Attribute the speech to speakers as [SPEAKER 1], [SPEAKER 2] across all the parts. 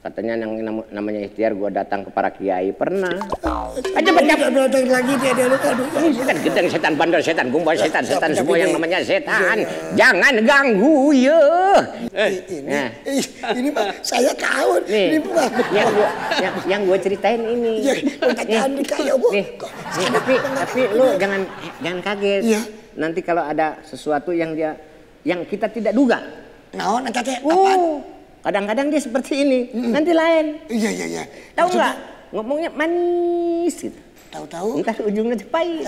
[SPEAKER 1] Katanya yang namanya ikhtiar gue datang ke para kiai pernah.
[SPEAKER 2] Aja banyak lagi dia lu aduh.
[SPEAKER 1] Setan gedeng, setan bandel, setan gumbal, setan semua yang namanya setan. Jangan ganggu ya.
[SPEAKER 2] Ini Pak, saya tahu.
[SPEAKER 1] Nih, yang gue ceritain ini. Tapi lu jangan kaget.
[SPEAKER 2] Iya.
[SPEAKER 1] Nanti kalau ada sesuatu yang kita tidak duga.
[SPEAKER 2] Naon eta teh apaan?
[SPEAKER 1] Kadang-kadang dia seperti ini, nanti lain.
[SPEAKER 2] Iya.
[SPEAKER 1] Tahu nggak? Ngomongnya manis gitu.
[SPEAKER 2] Tahu-tahu.
[SPEAKER 1] Ntar ujungnya pahit.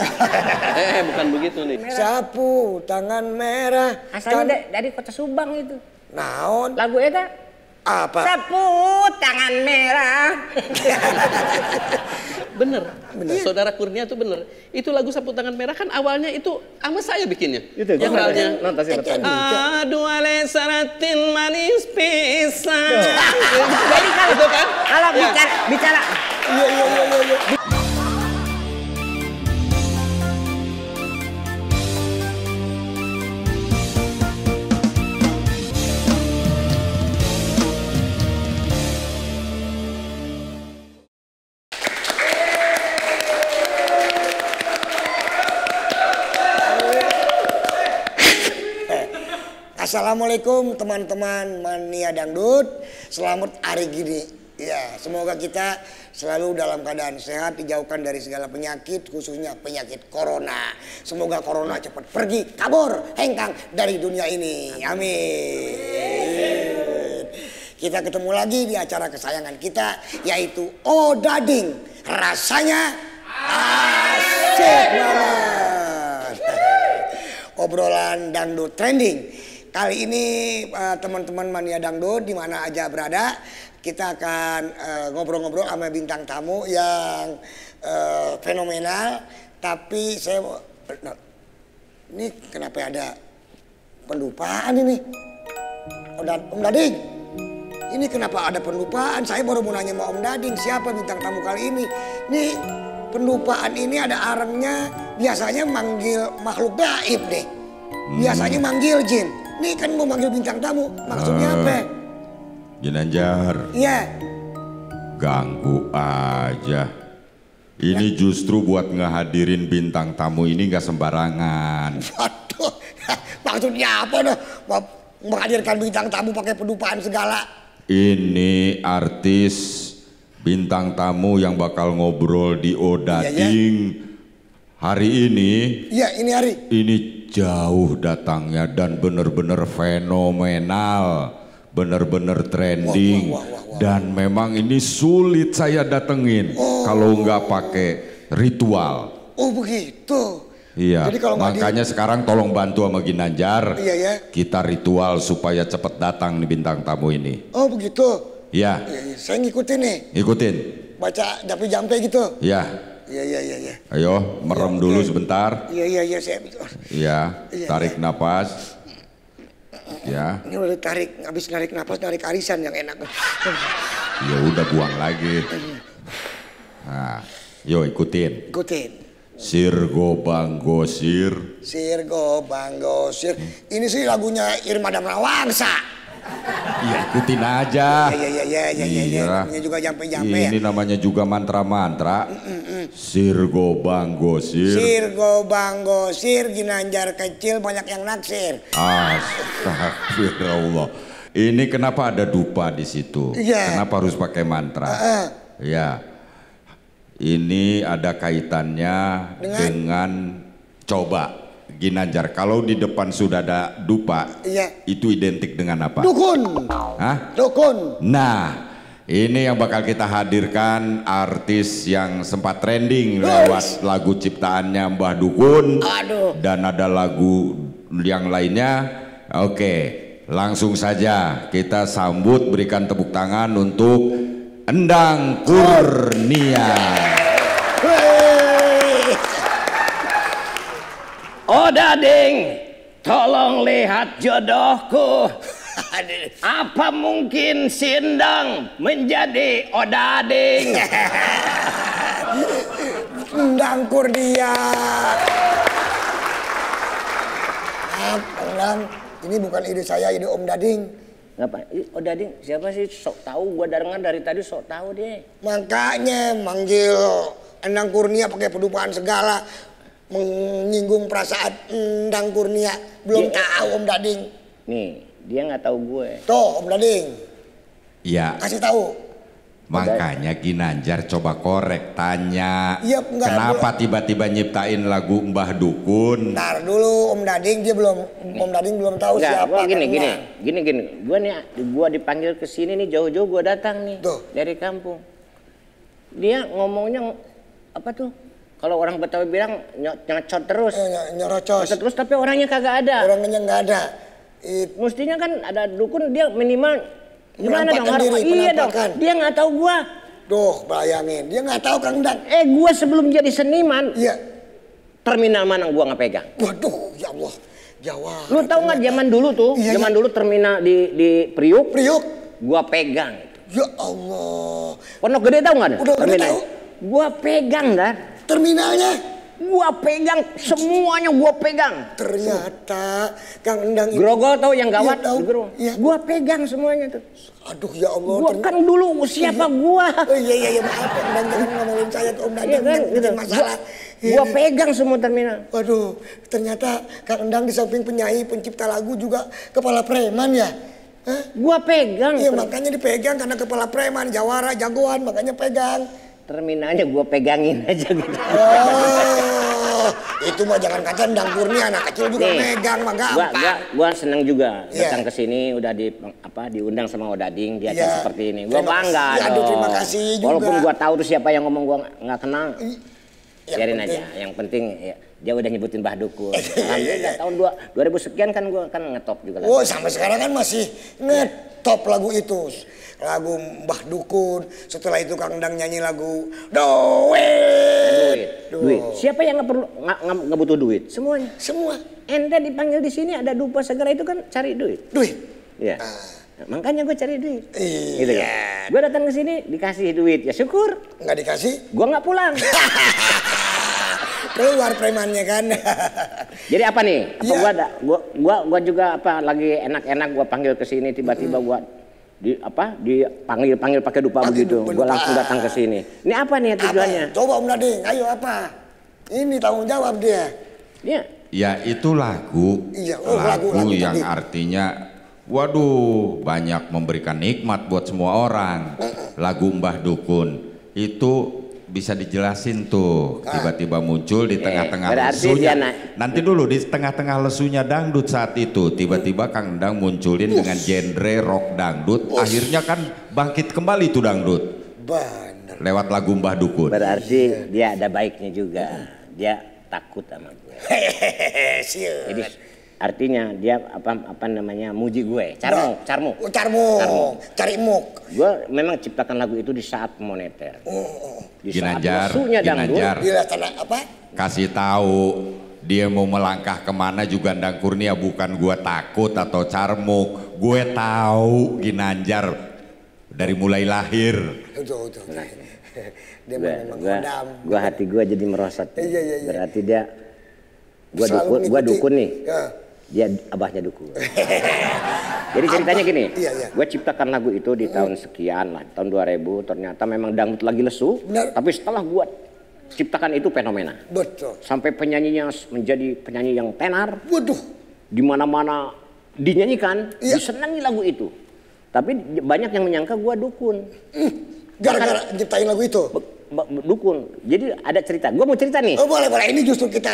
[SPEAKER 3] Bukan begitu nih.
[SPEAKER 2] Sapu tangan merah.
[SPEAKER 1] Asalnya dari kota Subang itu.
[SPEAKER 2] Naon?
[SPEAKER 1] Lagu eta
[SPEAKER 2] apa?
[SPEAKER 1] Sapu tangan merah.
[SPEAKER 3] Bener. Saudara Kurnia tuh bener. Itu lagu Sapu Tangan Merah kan awalnya itu sama saya bikinnya.
[SPEAKER 1] Itu
[SPEAKER 3] yang awalnya.
[SPEAKER 1] Aduh ale saratin manis pisang.
[SPEAKER 3] Jadi kan itu kan.
[SPEAKER 1] Kalau bicara. Iya.
[SPEAKER 2] Assalamualaikum teman-teman Mania Dangdut. Selamat hari gini. Ya, semoga kita selalu dalam keadaan sehat, dijauhkan dari segala penyakit, khususnya penyakit corona. Semoga corona cepat pergi, kabur, hengkang dari dunia ini. Amin. Kita ketemu lagi di acara kesayangan kita, yaitu Odading. Rasanya asik banget. Obrolan dangdut trending. Kali ini teman-teman Mania Dangdut di mana aja berada, kita akan ngobrol-ngobrol sama bintang tamu yang fenomenal. Tapi saya ini kenapa ada pendupaan ini? Om Dading, ini kenapa ada pendupaan? Saya baru mau nanya sama Om Dading, siapa bintang tamu kali ini? Ini pendupaan ini ada arengnya, biasanya manggil makhluk gaib deh. Biasanya manggil jin. Nih kan mau manggil bintang tamu, maksudnya apa?
[SPEAKER 4] Ginanjar.
[SPEAKER 2] Iya.
[SPEAKER 4] Ganggu aja. Ini justru buat ngehadirin bintang tamu ini gak sembarangan.
[SPEAKER 2] Waduh, maksudnya apa dah? Menghadirkan bintang tamu pakai pendupaan segala.
[SPEAKER 4] Ini artis bintang tamu yang bakal ngobrol di Odading hari ini.
[SPEAKER 2] Iya, ini hari.
[SPEAKER 4] Ini jauh datangnya dan bener-bener fenomenal, bener-bener trending.
[SPEAKER 2] Wah.
[SPEAKER 4] Dan memang ini sulit saya datengin kalau nggak pakai ritual.
[SPEAKER 2] Oh begitu.
[SPEAKER 4] Iya.
[SPEAKER 2] Jadi kalau
[SPEAKER 4] makanya sekarang tolong bantu sama Ginanjar.
[SPEAKER 2] Iya.
[SPEAKER 4] Kita ritual supaya cepet datang nih bintang tamu ini.
[SPEAKER 2] Oh begitu.
[SPEAKER 4] Iya.
[SPEAKER 2] Saya ngikutin nih.
[SPEAKER 4] Ikutin.
[SPEAKER 2] Baca jampe gitu.
[SPEAKER 4] Iya.
[SPEAKER 2] Iya.
[SPEAKER 4] Ayo merem dulu sebentar.
[SPEAKER 2] Iya saya.
[SPEAKER 4] Iya. Tarik napas. Ya.
[SPEAKER 2] Ini udah tarik, habis narik napas, narik arisan yang enak.
[SPEAKER 4] Ya udah buang lagi. Nah, yo ikutin. Sirgo Banggosir.
[SPEAKER 2] Sirgo Banggosir. Ini sih lagunya Irma dan Rawangsa.
[SPEAKER 4] Iya ikutin aja.
[SPEAKER 2] Iya. Ini juga jampe-jampe.
[SPEAKER 4] Ini namanya juga mantra-mantra. Sirgo Banggosir.
[SPEAKER 2] Sirgo Banggosir, Ginanjar kecil banyak yang naksir.
[SPEAKER 4] Astagfirullah. Ini kenapa ada dupa di situ?
[SPEAKER 2] Iya.
[SPEAKER 4] Kenapa harus pakai mantra? Ya. Ini ada kaitannya dengan coba. Ginanjar, kalau di depan sudah ada dupa, itu identik dengan apa?
[SPEAKER 2] Dukun.
[SPEAKER 4] Hah?
[SPEAKER 2] Dukun.
[SPEAKER 4] Nah, ini yang bakal kita hadirkan artis yang sempat trending lewat lagu ciptaannya Mbah Dukun.
[SPEAKER 2] Aduh.
[SPEAKER 4] Dan ada lagu yang lainnya. Oke, langsung saja kita sambut, berikan tepuk tangan untuk Endang Kurnia.
[SPEAKER 1] Odading, tolong lihat jodohku. Apa mungkin Sindang menjadi Odading?
[SPEAKER 2] Endang Kurnia. Endang, ini bukan ide saya, ide Om Dading.
[SPEAKER 1] Ngapa? Oh Dading, siapa sih sok tahu? Gua dari tadi sok tahu deh.
[SPEAKER 2] Makanya manggil Endang Kurnia pakai pedupaan segala, menyinggung perasaan Endang Kurnia. Belum tahu Om Dading.
[SPEAKER 1] Nih, dia nggak tahu gue.
[SPEAKER 2] Tuh Om Dading.
[SPEAKER 4] Iya.
[SPEAKER 2] Kasih tahu.
[SPEAKER 4] Makanya Ginanjar coba korek, tanya
[SPEAKER 2] Iya,
[SPEAKER 4] kenapa tiba-tiba nyiptain lagu Mbah Dukun.
[SPEAKER 2] Ntar dulu Om Dading, Om Dading belum tahu
[SPEAKER 1] Enggak,
[SPEAKER 2] siapa.
[SPEAKER 1] gua gini. Gua dipanggil ke sini nih jauh-jauh gua datang nih.
[SPEAKER 2] Tuh.
[SPEAKER 1] Dari kampung. Dia ngomongnya apa tuh? Kalau orang Betawi bilang nyocot terus.
[SPEAKER 2] Nyorocos.
[SPEAKER 1] Nyocot terus tapi orangnya kagak ada.
[SPEAKER 2] Orangnya nggak ada.
[SPEAKER 1] Mestinya kan ada dukun, dia minimal gimana dong
[SPEAKER 2] Menampakkan diri,
[SPEAKER 1] iya dong.
[SPEAKER 2] penampakan.
[SPEAKER 1] Dia nggak tahu gua.
[SPEAKER 2] Duh, bayangin. Dia nggak tahu Kang Endang.
[SPEAKER 1] Gua sebelum jadi seniman,
[SPEAKER 2] Iya.
[SPEAKER 1] terminal mana gua nggak pegang.
[SPEAKER 2] Waduh, ya Allah. Jawa.
[SPEAKER 1] Lu tahu nggak zaman dulu tuh,
[SPEAKER 2] Iya,
[SPEAKER 1] zaman dulu terminal di Priuk, gua pegang.
[SPEAKER 2] Ya Allah.
[SPEAKER 1] Pondok Gede tahu nggak?
[SPEAKER 2] Udah
[SPEAKER 1] Terminal.
[SPEAKER 2] tahu.
[SPEAKER 1] Gua pegang dah.
[SPEAKER 2] Terminalnya.
[SPEAKER 1] Gua pegang semuanya, gua pegang.
[SPEAKER 2] Ternyata Kang Endang itu.
[SPEAKER 1] Grogol tahu yang gawat?
[SPEAKER 2] Iya, tahu.
[SPEAKER 1] Di Grogol.
[SPEAKER 2] Iya.
[SPEAKER 1] Gua pegang semuanya tuh.
[SPEAKER 2] Aduh ya Allah.
[SPEAKER 1] Gua kan dulu siapa gua?
[SPEAKER 2] Oh, iya maaf Om Endang, jangan ngomongin saya tuh Om Dading.
[SPEAKER 1] Iya kan,
[SPEAKER 2] bikin
[SPEAKER 1] gitu.
[SPEAKER 2] masalah.
[SPEAKER 1] Gua pegang semua terminal.
[SPEAKER 2] Waduh, ternyata Kang Endang di samping penyanyi, pencipta lagu juga kepala preman ya? Hah?
[SPEAKER 1] Gua pegang.
[SPEAKER 2] Iya makanya dipegang karena kepala preman, jawara, jagoan, makanya pegang.
[SPEAKER 1] Terminalnya gua pegangin aja gitu.
[SPEAKER 2] Oh, itu mah jangan kata Endang Kurnia, anak kecil juga megang mah gampang.
[SPEAKER 1] Gua seneng juga
[SPEAKER 2] Iya.
[SPEAKER 1] datang ke sini udah diundang sama Odading di acara
[SPEAKER 2] Iya.
[SPEAKER 1] seperti ini. Gua bangga
[SPEAKER 2] Iya,
[SPEAKER 1] dong.
[SPEAKER 2] aduh, terima kasih juga.
[SPEAKER 1] Walaupun gua tahu tuh siapa yang ngomong gua nggak kenal. Biarin
[SPEAKER 2] penting.
[SPEAKER 1] aja. Yang penting ya, dia udah nyebutin Mbah Dukun. Alhamdulillah tahun 2000 sekian kan gua kan ngetop juga lah.
[SPEAKER 2] Oh, sampai sekarang kan masih ngetop lagu itu. Lagu Mbah Dukun. Setelah itu Kang Endang nyanyi lagu
[SPEAKER 1] Duit. Siapa yang nggak perlu nggak butuh duit? Semuanya.
[SPEAKER 2] Semua.
[SPEAKER 1] Ente dipanggil di sini ada dupa segera itu kan cari duit.
[SPEAKER 2] Duit.
[SPEAKER 1] Iya. Nah, makanya gue cari duit.
[SPEAKER 2] Iya.
[SPEAKER 1] Gitu kan. Gue datang ke sini dikasih duit ya syukur.
[SPEAKER 2] Nggak dikasih?
[SPEAKER 1] Gue nggak pulang.
[SPEAKER 2] Keluar premannya kan.
[SPEAKER 1] Jadi apa nih? Apa
[SPEAKER 2] Iya.
[SPEAKER 1] gua juga apa lagi enak-enak gua panggil ke sini tiba-tiba gua dipanggil pakai dupa begitu. Gua langsung datang ke sini. Ini apa nih tujuannya?
[SPEAKER 2] Apa? Coba Om Dading, ayo apa? Ini tanggung jawab dia.
[SPEAKER 1] Iya.
[SPEAKER 4] Ya itu lagu,
[SPEAKER 2] Iya,
[SPEAKER 4] lagu
[SPEAKER 2] lagu
[SPEAKER 4] yang
[SPEAKER 2] tadi.
[SPEAKER 4] artinya, waduh banyak memberikan nikmat buat semua orang. Lagu Mbah Dukun itu bisa dijelasin tuh, tiba-tiba muncul di tengah-tengah
[SPEAKER 1] berarti
[SPEAKER 4] lesunya.
[SPEAKER 1] dia
[SPEAKER 4] Nanti dulu di tengah-tengah lesunya dangdut saat itu, tiba-tiba Kang Endang munculin dengan genre rock dangdut. Akhirnya kan bangkit kembali tuh dangdut.
[SPEAKER 2] Bener.
[SPEAKER 4] Lewat lagu Mbah Dukun.
[SPEAKER 1] Berarti dia ada baiknya juga. Dia takut sama gue.
[SPEAKER 2] Hehehe, siap.
[SPEAKER 1] Jadi artinya dia apa namanya muji gue. Carmu.
[SPEAKER 2] Cari muk.
[SPEAKER 1] Gue memang ciptakan lagu itu di saat moneter. Di saat
[SPEAKER 4] Ginanjar,
[SPEAKER 1] lesunya dangdut.
[SPEAKER 4] Ginanjar.
[SPEAKER 2] Dia tanah apa?
[SPEAKER 4] Kasih tahu dia mau melangkah kemana juga Endang Kurnia, bukan gua takut atau carmuk. Gue tahu Ginanjar dari mulai lahir.
[SPEAKER 2] Udah. Dia memang kodam.
[SPEAKER 1] Gua hati gua jadi merosot.
[SPEAKER 2] Iya.
[SPEAKER 1] Berarti dia gua
[SPEAKER 2] Selalu ngikuti.
[SPEAKER 1] dukun nih.
[SPEAKER 2] Ya.
[SPEAKER 1] Dia abahnya dukun. Jadi ceritanya gini,
[SPEAKER 2] Iya.
[SPEAKER 1] gue ciptakan lagu itu di tahun sekian lah, tahun 2000. Ternyata memang dangdut lagi lesu.
[SPEAKER 2] Benar.
[SPEAKER 1] Tapi setelah gue ciptakan itu fenomena.
[SPEAKER 2] Betul.
[SPEAKER 1] Sampai penyanyinya menjadi penyanyi yang tenar.
[SPEAKER 2] Waduh.
[SPEAKER 1] Di mana-mana dinyanyikan,
[SPEAKER 2] Iya.
[SPEAKER 1] disenangi lagu itu. Tapi banyak yang menyangka gue dukun.
[SPEAKER 2] Gara-gara nyiptain lagu itu.
[SPEAKER 1] Dukun. Jadi ada cerita. Gue mau cerita nih.
[SPEAKER 2] Oh boleh. Ini justru kita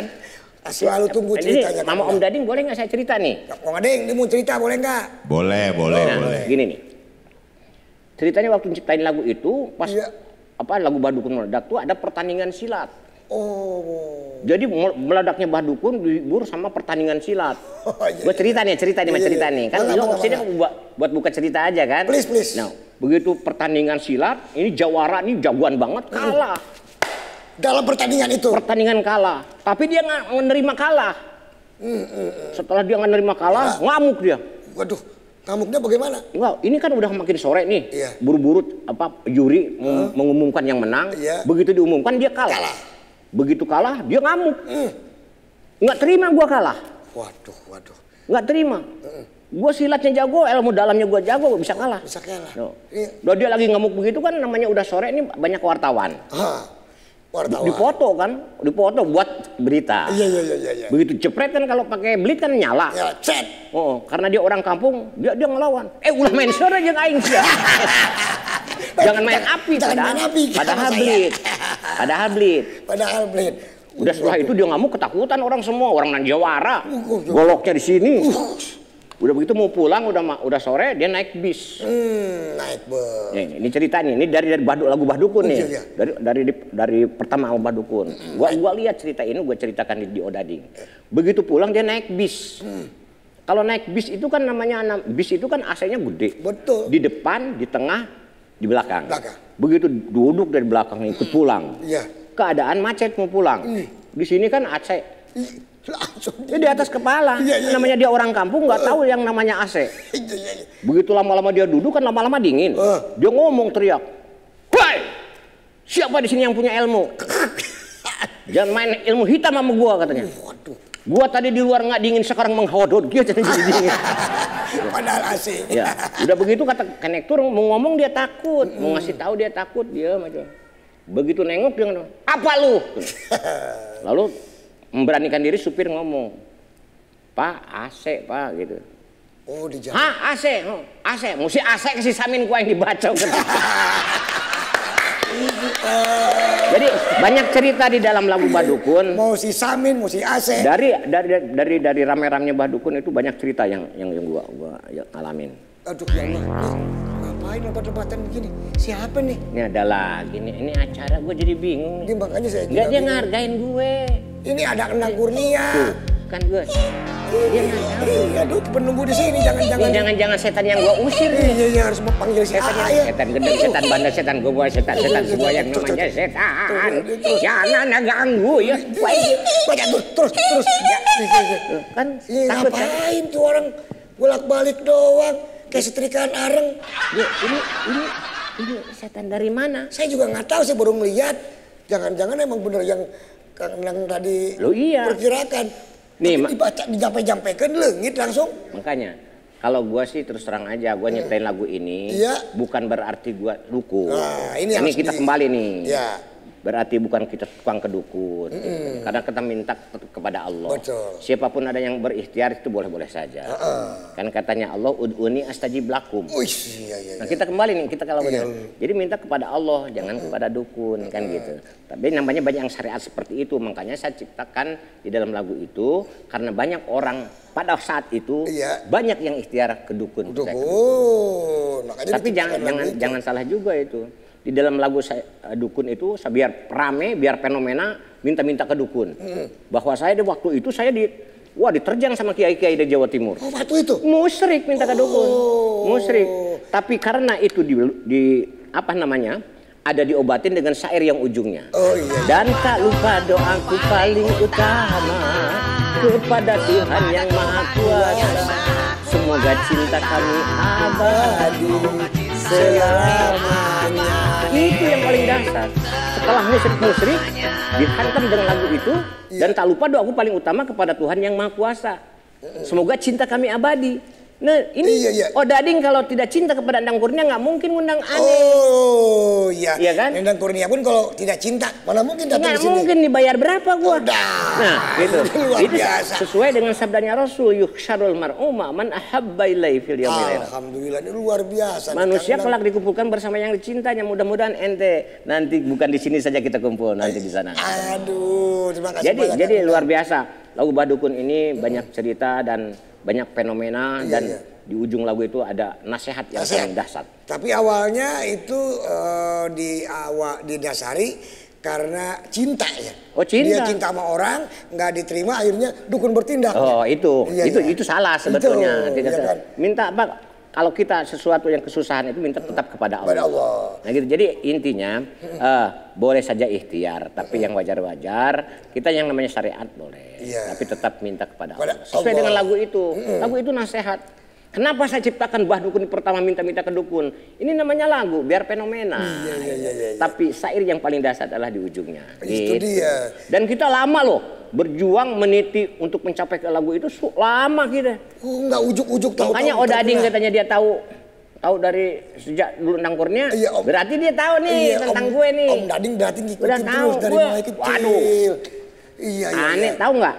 [SPEAKER 2] selalu tunggu
[SPEAKER 1] Ini
[SPEAKER 2] ceritanya.
[SPEAKER 1] Mama Om Dading boleh nggak saya cerita nih?
[SPEAKER 2] Om Dading, dia mau cerita boleh nggak?
[SPEAKER 4] Boleh.
[SPEAKER 1] Gini nih. Ceritanya waktu ciptain lagu itu pas
[SPEAKER 2] Iya.
[SPEAKER 1] lagu Mbah Dukun meledak tuh ada pertandingan silat.
[SPEAKER 2] Oh.
[SPEAKER 1] Jadi meledaknya Mbah Dukun dihibur sama pertandingan silat.
[SPEAKER 2] Oh, iya.
[SPEAKER 1] Gue cerita nih.
[SPEAKER 2] Iya.
[SPEAKER 1] Kan lo kesini buat buka cerita aja kan?
[SPEAKER 2] Please.
[SPEAKER 1] Nah, begitu pertandingan silat, ini jawara nih jagoan banget kalah.
[SPEAKER 2] Dalam pertandingan itu.
[SPEAKER 1] Pertandingan kalah, tapi dia nggak menerima kalah. Setelah dia nggak menerima kalah, ngamuk dia.
[SPEAKER 2] Waduh, ngamuknya bagaimana?
[SPEAKER 1] Wah, ini kan udah makin sore nih.
[SPEAKER 2] Iya.
[SPEAKER 1] Buru-buru juri mengumumkan yang menang.
[SPEAKER 2] Iya.
[SPEAKER 1] Begitu diumumkan dia kalah. Begitu kalah dia ngamuk. Nggak terima gua kalah.
[SPEAKER 2] Waduh.
[SPEAKER 1] Nggak terima. Gue silatnya jago, ilmu dalamnya gue jago, bisa kalah.
[SPEAKER 2] Bisa kalah.
[SPEAKER 1] No.
[SPEAKER 2] Iya.
[SPEAKER 1] Udah dia lagi ngemuk begitu kan, namanya udah sore ini banyak wartawan.
[SPEAKER 2] Wartawan.
[SPEAKER 1] Dipoto buat berita.
[SPEAKER 2] Iya.
[SPEAKER 1] Begitu jepret kan kalau pakai belit kan nyala.
[SPEAKER 2] Ya, cet.
[SPEAKER 1] Oh, karena dia orang kampung, dia ngelawan. Ulah main sore aja aing sih. Jangan main api, padahal belit. Udah setelah itu dia ngamuk, ketakutan orang semua, orang Nanjawara. Goloknya di sini. Udah begitu mau pulang, udah sore dia naik bis.
[SPEAKER 2] Naik bus.
[SPEAKER 1] Ini ceritanya, ini dari lagu Bahdukun nih.
[SPEAKER 2] Iya.
[SPEAKER 1] Dari pertama album Bahdukun. Gua lihat cerita ini, gua ceritakan di Odading. Begitu pulang dia naik bis. Kalau naik bis itu kan namanya bis itu kan AC-nya gede.
[SPEAKER 2] Betul.
[SPEAKER 1] Di depan, di tengah, di belakang. Begitu duduk dari belakang ikut pulang.
[SPEAKER 2] Iya.
[SPEAKER 1] Keadaan macet mau pulang. Di sini kan AC.
[SPEAKER 2] Langsung
[SPEAKER 1] Dia di atas kepala. Namanya dia orang kampung nggak tahu yang namanya AC. Begitu lama-lama dia duduk kan lama-lama dingin. Dia ngomong teriak, "Woi, siapa di sini yang punya ilmu? Jangan main ilmu hitam sama gua," katanya. Gua tadi di luar nggak dingin, sekarang menghodot dia jadi dingin.
[SPEAKER 2] Padahal AC.
[SPEAKER 1] Ya, udah begitu kata konektur mau ngomong dia takut, mau ngasih tahu dia takut, dia macam. Begitu nengok dia ngomong, "Apa lu?" Lalu memberanikan diri supir ngomong, "Pak, AC, Pak," gitu.
[SPEAKER 2] Oh, di jalan.
[SPEAKER 1] "Hah, AC? Oh, AC. Mesti AC kasih samin gua yang dibaca." Jadi banyak cerita di dalam lagu Bahdukun.
[SPEAKER 2] Mau si Samin, mau si AC.
[SPEAKER 1] Dari rame-ramenya Bahdukun itu banyak cerita yang gua alamin.
[SPEAKER 2] Aduh ya Allah, ngapain lebat-lebatan begini? Siapa nih?
[SPEAKER 1] Ini ada lagi nih, ini acara gue jadi bingung.
[SPEAKER 2] Ini makanya saya
[SPEAKER 1] Nggak, dia ngargain gue.
[SPEAKER 2] Ini ada Endang Kurnia.
[SPEAKER 1] Kan gue. Dia ngargain.
[SPEAKER 2] Aduh, penunggu di sini
[SPEAKER 1] Jangan setan yang gue usir nih.
[SPEAKER 2] Iya, harus panggil si
[SPEAKER 1] Setan, setan gendeng, setan bandel, setan gua, setan semua yang namanya setan. Jangan ganggu ya.
[SPEAKER 2] Baca terus.
[SPEAKER 1] Kan
[SPEAKER 2] takut kan? Ngapain tuh orang bolak-balik doang? Kayak setrikaan areng.
[SPEAKER 1] Ya, ini setan dari mana?
[SPEAKER 2] Saya juga nggak tahu, saya baru melihat. Jangan-jangan emang bener yang Kang Endang tadi perkirakan.
[SPEAKER 1] Nih,
[SPEAKER 2] dibaca, dijampe-jampekan lengit langsung.
[SPEAKER 1] Makanya, kalau gua sih terus terang aja, gua nyiptain lagu ini, bukan berarti gua dukun.
[SPEAKER 2] Nah, ini
[SPEAKER 1] kita kembali nih.
[SPEAKER 2] Ya.
[SPEAKER 1] Berarti bukan kita tukang kedukun. Karena kita minta kepada Allah.
[SPEAKER 2] Betul.
[SPEAKER 1] Siapapun ada yang berikhtiar itu boleh-boleh saja. Kan katanya Allah, ud'uni astajib lakum.
[SPEAKER 2] Iya.
[SPEAKER 1] Nah, kita kembali nih, kita kalau benar. Jadi minta kepada Allah, jangan kepada dukun, kan gitu. Tapi namanya banyak yang syariat seperti itu. Makanya saya ciptakan di dalam lagu itu karena banyak orang pada saat itu banyak yang ikhtiar ke dukun. Tapi jangan salah juga itu. Di dalam lagu saya, dukun itu biar rame, biar fenomena, minta-minta ke dukun. Bahwa saya di waktu itu saya diterjang sama kiai-kiai dari Jawa Timur.
[SPEAKER 2] Oh, waktu itu?
[SPEAKER 1] Musyrik minta ke dukun. Musyrik. Tapi karena itu ada diobatin dengan syair yang ujungnya. Dan tak lupa doaku paling utama kepada Tuhan yang Maha Kuasa. Semoga cinta kami abadi selamanya. Itu yang paling dasar. Setelah musyrik dihantam dengan lagu itu, dan tak lupa doaku paling utama kepada Tuhan yang Maha Kuasa. Semoga cinta kami abadi. Nah ini Odading kalau tidak cinta kepada Endang Kurnia nggak mungkin ngundang Ane.
[SPEAKER 2] Oh iya.
[SPEAKER 1] Iya kan?
[SPEAKER 2] Endang Kurnia pun kalau tidak cinta mana mungkin datang ke sini.
[SPEAKER 1] Nggak mungkin dibayar berapa gua.
[SPEAKER 2] Nah
[SPEAKER 1] gitu. Itu
[SPEAKER 2] biasa.
[SPEAKER 1] Sesuai dengan sabdanya Rasul, yuhsyarul mar'u man ahabba ilaihi fil yaumil akhir.
[SPEAKER 2] Alhamdulillah, ini luar biasa.
[SPEAKER 1] Manusia kelak dikumpulkan bersama yang dicintanya. Mudah-mudahan ente nanti bukan di sini saja kita kumpul, nanti di sana.
[SPEAKER 2] Aduh, terima kasih banyak.
[SPEAKER 1] Jadi luar biasa. Lagu Bahdukun ini banyak cerita dan banyak fenomena dan di ujung lagu itu ada nasihat yang paling dahsyat.
[SPEAKER 2] Tapi awalnya itu didasari karena cinta ya.
[SPEAKER 1] Oh, cinta.
[SPEAKER 2] Dia cinta sama orang, nggak diterima, akhirnya dukun bertindak.
[SPEAKER 1] Oh itu salah sebetulnya. Kan? Minta apa? Kalau kita sesuatu yang kesusahan itu minta tetap kepada Allah. Nah gitu. Jadi intinya boleh saja ikhtiar, tapi yang wajar-wajar kita yang namanya syariat boleh, tapi tetap minta kepada Allah. Sesuai dengan lagu itu. Lagu itu nasihat. Kenapa saya ciptakan Mbah Dukun pertama minta-minta ke dukun? Ini namanya lagu, biar fenomena.
[SPEAKER 2] Iya.
[SPEAKER 1] Tapi syair yang paling dasar adalah di ujungnya.
[SPEAKER 2] Itu dia.
[SPEAKER 1] Dan kita lama loh berjuang meniti untuk mencapai ke lagu itu lama kita.
[SPEAKER 2] Oh, nggak ujuk-ujuk tahu.
[SPEAKER 1] Makanya Odading katanya dia tahu dari sejak dulu Endang Kurnia.
[SPEAKER 2] Iya,
[SPEAKER 1] berarti dia tahu nih tentang gue nih.
[SPEAKER 2] Om Dading berarti ngikutin
[SPEAKER 1] Udah tahu
[SPEAKER 2] terus dari
[SPEAKER 1] gue.
[SPEAKER 2] mulai kecil.
[SPEAKER 1] Waduh.
[SPEAKER 2] Iya.
[SPEAKER 1] Aneh, tahu nggak?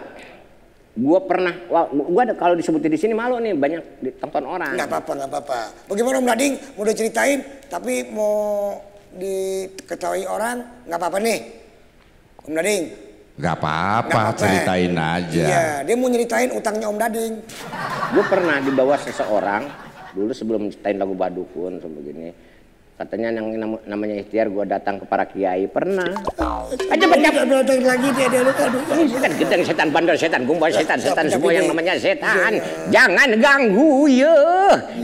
[SPEAKER 1] Gue pernah, gue kalau disebutin di sini malu nih, banyak ditonton orang.
[SPEAKER 2] Nggak apa-apa. Bagaimana Om Dading? Mau diceritain, tapi mau diketahui orang, nggak apa-apa nih, Om Dading.
[SPEAKER 4] Nggak apa-apa, ceritain aja.
[SPEAKER 2] Iya, dia mau nyeritain utangnya Om Dading.
[SPEAKER 1] Gue pernah dibawa seseorang dulu sebelum ceritain lagu Mbah Dukun begini. Katanya yang namanya ikhtiar, gue datang ke para kiai. Pernah. Aja
[SPEAKER 2] datang lagi dia
[SPEAKER 1] setan gedang, setan bandar, setan gumbal, setan semua yang namanya setan. Jangan ganggu ya.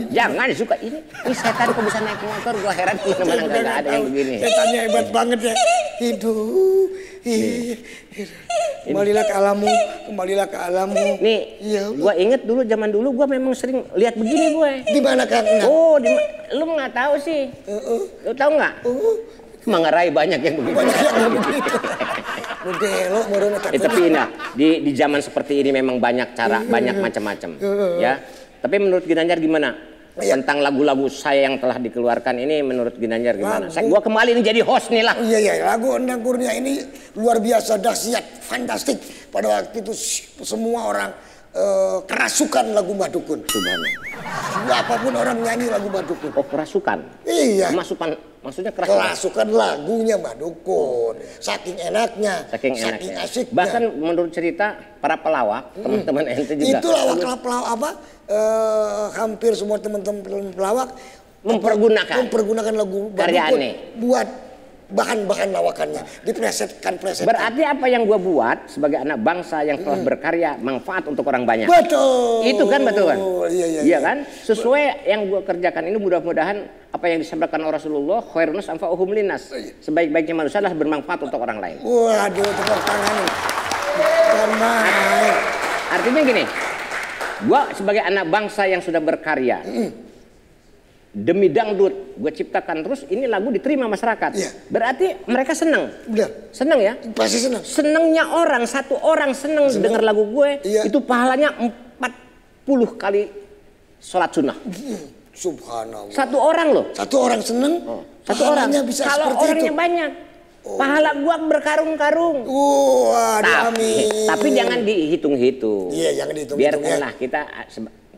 [SPEAKER 1] Jangan suka ini setan kok bisa naik motor, gue heran kemana-mana nggak ada yang begini.
[SPEAKER 2] Setannya hebat banget ya. Hidup. Kembalilah ke alammu.
[SPEAKER 1] Nih, gue inget dulu zaman dulu gue memang sering lihat begini gue.
[SPEAKER 2] Di mana Kang?
[SPEAKER 1] Oh, lu nggak tahu sih? Lu tahu nggak? Manggarai banyak yang begitu.
[SPEAKER 2] Banyak yang begitu.
[SPEAKER 1] Tapi di zaman seperti ini memang banyak cara, banyak macam-macam. Ya. Tapi menurut Ginanjar gimana? Tentang lagu-lagu saya yang telah dikeluarkan ini menurut Ginanjar gimana? Gua kembali nih jadi host nih lah.
[SPEAKER 2] Iya, lagu Endang Kurnia ini luar biasa dahsyat, fantastik. Pada waktu itu semua orang kerasukan lagu Mbah Dukun. Apapun orang nyanyi lagu Mbah Dukun.
[SPEAKER 1] Oh, kerasukan?
[SPEAKER 2] Iya.
[SPEAKER 1] Maksudnya kerasukan?
[SPEAKER 2] Kerasukan lagunya Mbah Dukun. Saking enaknya, saking asiknya.
[SPEAKER 1] Bahkan menurut cerita para pelawak, teman-teman ente juga.
[SPEAKER 2] Itu pelawak apa? Hampir semua teman-teman pelawak mempergunakan lagu Mbah Dukun buat bahan-bahan lawakannya, diplesetkan.
[SPEAKER 1] Berarti apa yang gua buat sebagai anak bangsa yang telah berkarya manfaat untuk orang banyak.
[SPEAKER 2] Betul.
[SPEAKER 1] Itu kan betul kan?
[SPEAKER 2] Iya
[SPEAKER 1] kan? Sesuai yang gua kerjakan ini mudah-mudahan apa yang disabdakan oleh Rasulullah, khairunnas anfa'uhum linnas. Sebaik-baiknya manusia adalah bermanfaat untuk orang lain.
[SPEAKER 2] Waduh, tepuk tangan.
[SPEAKER 1] Artinya gini, gua sebagai anak bangsa yang sudah berkarya, demi dangdut gue ciptakan terus ini lagu diterima masyarakat. Berarti mereka senang. Senang ya?
[SPEAKER 2] Pasti senang.
[SPEAKER 1] Senangnya orang, satu orang senang dengar lagu gue, itu pahalanya 40 kali sholat sunnah.
[SPEAKER 2] Subhanallah.
[SPEAKER 1] Satu orang loh.
[SPEAKER 2] Satu orang senang.
[SPEAKER 1] Satu orang. Kalau orangnya banyak, pahala gua berkarung-karung.
[SPEAKER 2] Amin.
[SPEAKER 1] Tapi jangan dihitung-hitung.
[SPEAKER 2] Iya, jangan dihitung.
[SPEAKER 1] Biarkanlah kita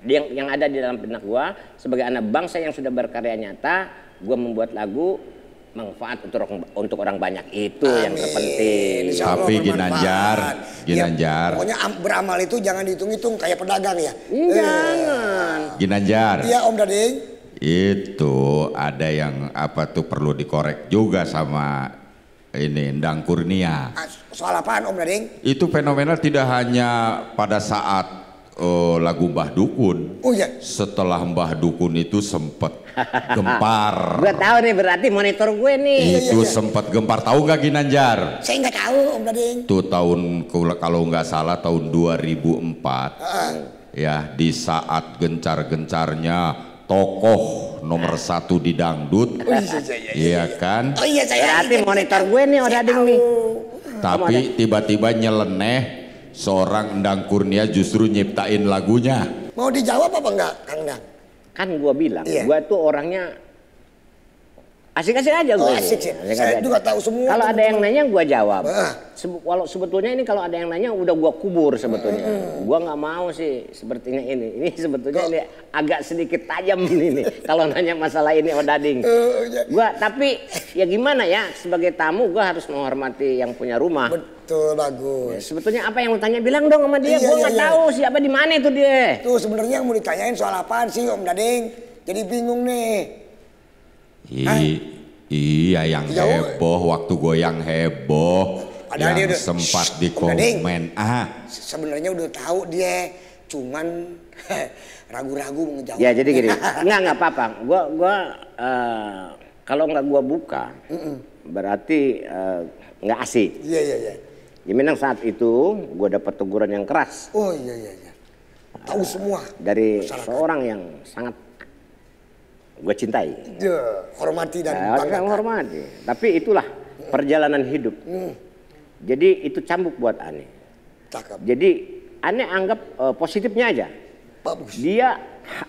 [SPEAKER 1] yang ada di dalam benak gua sebagai anak bangsa yang sudah berkarya nyata, gua membuat lagu manfaat untuk orang banyak, itu yang terpenting.
[SPEAKER 4] Tapi Ginanjar.
[SPEAKER 2] Pokoknya beramal itu jangan dihitung-hitung kayak pedagang ya.
[SPEAKER 1] Jangan.
[SPEAKER 4] Ginanjar.
[SPEAKER 2] Iya Om Dading.
[SPEAKER 4] Itu ada yang perlu dikorek juga sama ini Endang Kurnia.
[SPEAKER 2] Soal apaan Om Dading?
[SPEAKER 4] Itu fenomenal tidak hanya pada saat lagu Mbah Dukun.
[SPEAKER 2] Oh iya.
[SPEAKER 4] Setelah Mbah Dukun itu sempat gempar.
[SPEAKER 1] Gue tahu nih, berarti monitor gue nih.
[SPEAKER 4] Itu sempat gempar, tahu nggak Ginanjar?
[SPEAKER 2] Saya nggak tahu Om Dading.
[SPEAKER 4] Itu tahun kalau nggak salah tahun 2004. Ya, di saat gencar-gencarnya tokoh nomor 1 di dangdut. Iya kan?
[SPEAKER 2] Oh iya, saya.
[SPEAKER 1] Berarti monitor gue nih Odading nih.
[SPEAKER 4] Tapi tiba-tiba nyeleneh. Seorang Endang Kurnia justru nyiptain lagunya.
[SPEAKER 2] Mau dijawab apa enggak, Kang Endang?
[SPEAKER 1] Kan gua bilang, gua tuh orangnya asik-asik aja gue.
[SPEAKER 2] Asik sih. Saya juga tahu semua.
[SPEAKER 1] Kalau ada yang nanya gua jawab. Walau sebetulnya ini kalau ada yang nanya udah gua kubur sebetulnya. Gua nggak mau sih sepertinya ini. Ini sebetulnya ini agak sedikit tajam ini. Kalau nanya masalah ini Odading. Gua tapi ya gimana ya, sebagai tamu gua harus menghormati yang punya rumah.
[SPEAKER 2] Betul, bagus.
[SPEAKER 1] Ya, sebetulnya apa yang mau tanya bilang dong sama dia. Gua nggak tahu siapa di mana itu dia.
[SPEAKER 2] Tuh sebenarnya yang mau ditanyain soal apaan sih Om Dading? Jadi bingung nih.
[SPEAKER 4] Iya yang heboh, waktu goyang heboh.
[SPEAKER 2] Padahal
[SPEAKER 4] yang
[SPEAKER 2] dia
[SPEAKER 4] sempat di komen.
[SPEAKER 2] Sebenarnya udah tahu dia, cuman ragu-ragu mau ngejawab.
[SPEAKER 1] Ya jadi gini, nggak apa-apa. Gua kalau nggak gua buka, berarti nggak asik.
[SPEAKER 2] Iya.
[SPEAKER 1] Ya memang saat itu gua dapat teguran yang keras.
[SPEAKER 2] Oh iya. tahu semua
[SPEAKER 1] dari
[SPEAKER 2] masyarakat.
[SPEAKER 1] seorang yang sangat gue cintai.
[SPEAKER 2] Hormati dan
[SPEAKER 1] Saya hormati. Tapi itulah perjalanan hidup. Jadi itu cambuk buat Ane.
[SPEAKER 2] Cakep.
[SPEAKER 1] Jadi Ane anggap positifnya aja.
[SPEAKER 2] Bagus.
[SPEAKER 1] Dia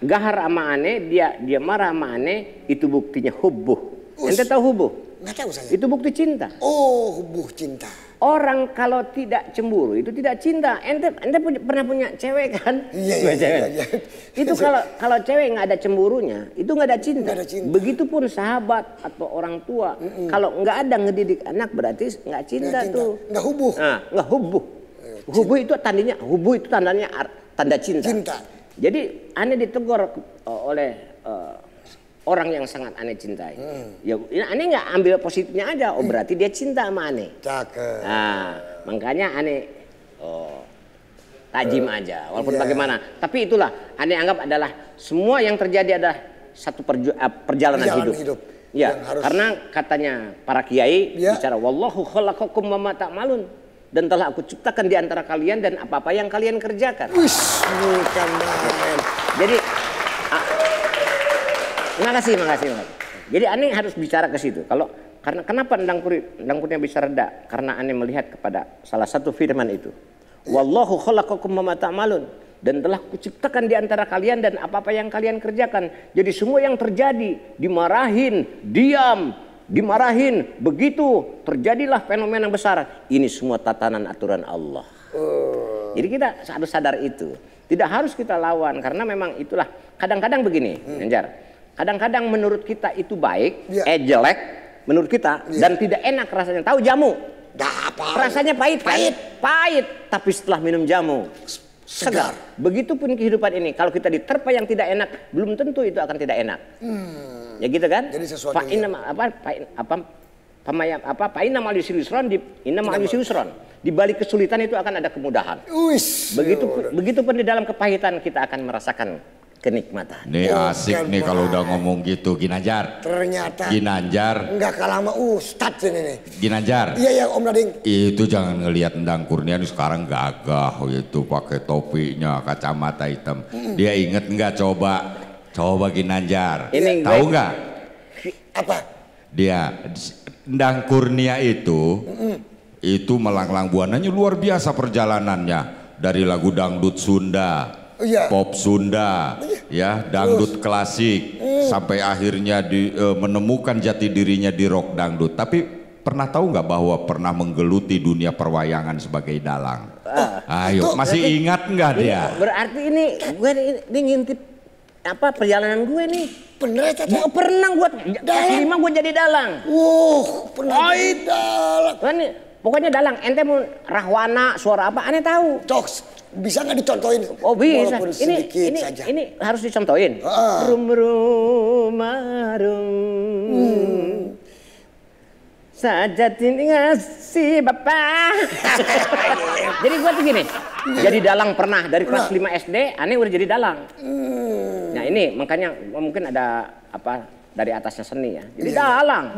[SPEAKER 1] gahar sama Ane, dia marah sama Ane, itu buktinya hubbuh. Ente tahu hubbuh?
[SPEAKER 2] Nggak tahu saya.
[SPEAKER 1] Itu bukti cinta.
[SPEAKER 2] Oh, hubbuh cinta.
[SPEAKER 1] Orang kalau tidak cemburu itu tidak cinta. Ente pernah punya cewek kan?
[SPEAKER 2] Iya.
[SPEAKER 1] Itu kalau cewek nggak ada cemburunya, itu nggak ada cinta.
[SPEAKER 2] Nggak ada cinta.
[SPEAKER 1] Begitupun sahabat atau orang tua, kalau nggak ada ngedidik anak berarti nggak cinta tuh.
[SPEAKER 2] Nggak hubbuh.
[SPEAKER 1] Nah, nggak hubbuh. Hubbuh itu tandanya tanda cinta.
[SPEAKER 2] Cinta.
[SPEAKER 1] Jadi Ane ditegur oleh orang yang sangat Ane cintai. Ya, Ane nggak ambil positifnya aja. Oh berarti dia cinta sama Ane.
[SPEAKER 2] Cakep.
[SPEAKER 1] Nah, makanya Ane tajim aja. Walaupun bagaimana. Tapi itulah Ane anggap adalah semua yang terjadi adalah satu perjalanan hidup. Ya, karena katanya para kiai bicara wallahu khalaqakum wa ma ta'malun, dan telah aku ciptakan di antara kalian dan apa-apa yang kalian kerjakan.
[SPEAKER 2] Wis, bukan main.
[SPEAKER 1] Jadi makasih. Jadi Ane harus bicara ke situ. Karena kenapa dangkurnya bisa reda? Karena Ane melihat kepada salah satu firman itu. Wallahu khalaqakum wa ma ta'malun, dan telah kuciptakan di antara kalian dan apa-apa yang kalian kerjakan. Jadi semua yang terjadi dimarahin, diam, dimarahin, begitu terjadilah fenomena besar. Ini semua tatanan aturan Allah. Jadi kita harus sadar itu. Tidak harus kita lawan karena memang itulah kadang-kadang begini, Anjar. Kadang-kadang menurut kita itu baik, jelek menurut kita dan tidak enak rasanya. Tahu jamu? Rasanya pahit kan? Pahit. Tapi setelah minum jamu segar. Begitupun kehidupan ini. Kalau kita diterpa yang tidak enak, belum tentu itu akan tidak enak. Ya gitu kan?
[SPEAKER 2] Jadi sesuatu
[SPEAKER 1] di balik kesulitan itu akan ada kemudahan. Begitupun di dalam kepahitan kita akan merasakan kenikmatan.
[SPEAKER 4] Nih asik nih kalau udah ngomong gitu, Ginanjar.
[SPEAKER 2] Ternyata
[SPEAKER 4] Ginanjar
[SPEAKER 2] nggak kalah sama Ustadz ini nih.
[SPEAKER 4] Ginanjar.
[SPEAKER 2] Iya Om Dading.
[SPEAKER 4] Itu jangan ngelihat Endang Kurnia nih sekarang gagah gitu, pakai topinya, kacamata hitam. Dia inget nggak coba Ginanjar. Tahu nggak?
[SPEAKER 2] Apa?
[SPEAKER 4] Dia Endang Kurnia itu melanglang buananya luar biasa perjalanannya, dari lagu dangdut Sunda. Pop Sunda, ya dangdut klasik, sampai akhirnya menemukan jati dirinya di rock dangdut. Tapi pernah tahu nggak bahwa pernah menggeluti dunia perwayangan sebagai dalang? Ayo, masih ingat nggak dia?
[SPEAKER 1] Berarti ini gue ini ngintip apa perjalanan gue nih?
[SPEAKER 2] Bener ya?
[SPEAKER 1] Gue pernah kelas 5 gue jadi dalang.
[SPEAKER 2] Pernah jadi dalang.
[SPEAKER 1] Pokoknya dalang. Ente mau rahwana suara apa? Aneh tahu.
[SPEAKER 2] Bisa nggak dicontohin?
[SPEAKER 1] Oh bisa.
[SPEAKER 2] Walaupun sedikit saja.
[SPEAKER 1] Ini harus dicontohin. Rum sajatin ngasih bapak. Jadi gue tuh gini. Jadi dalang pernah dari kelas 5 SD. Aneh udah jadi dalang. Nah ini makanya mungkin ada apa dari atasnya seni ya. Jadi dalang.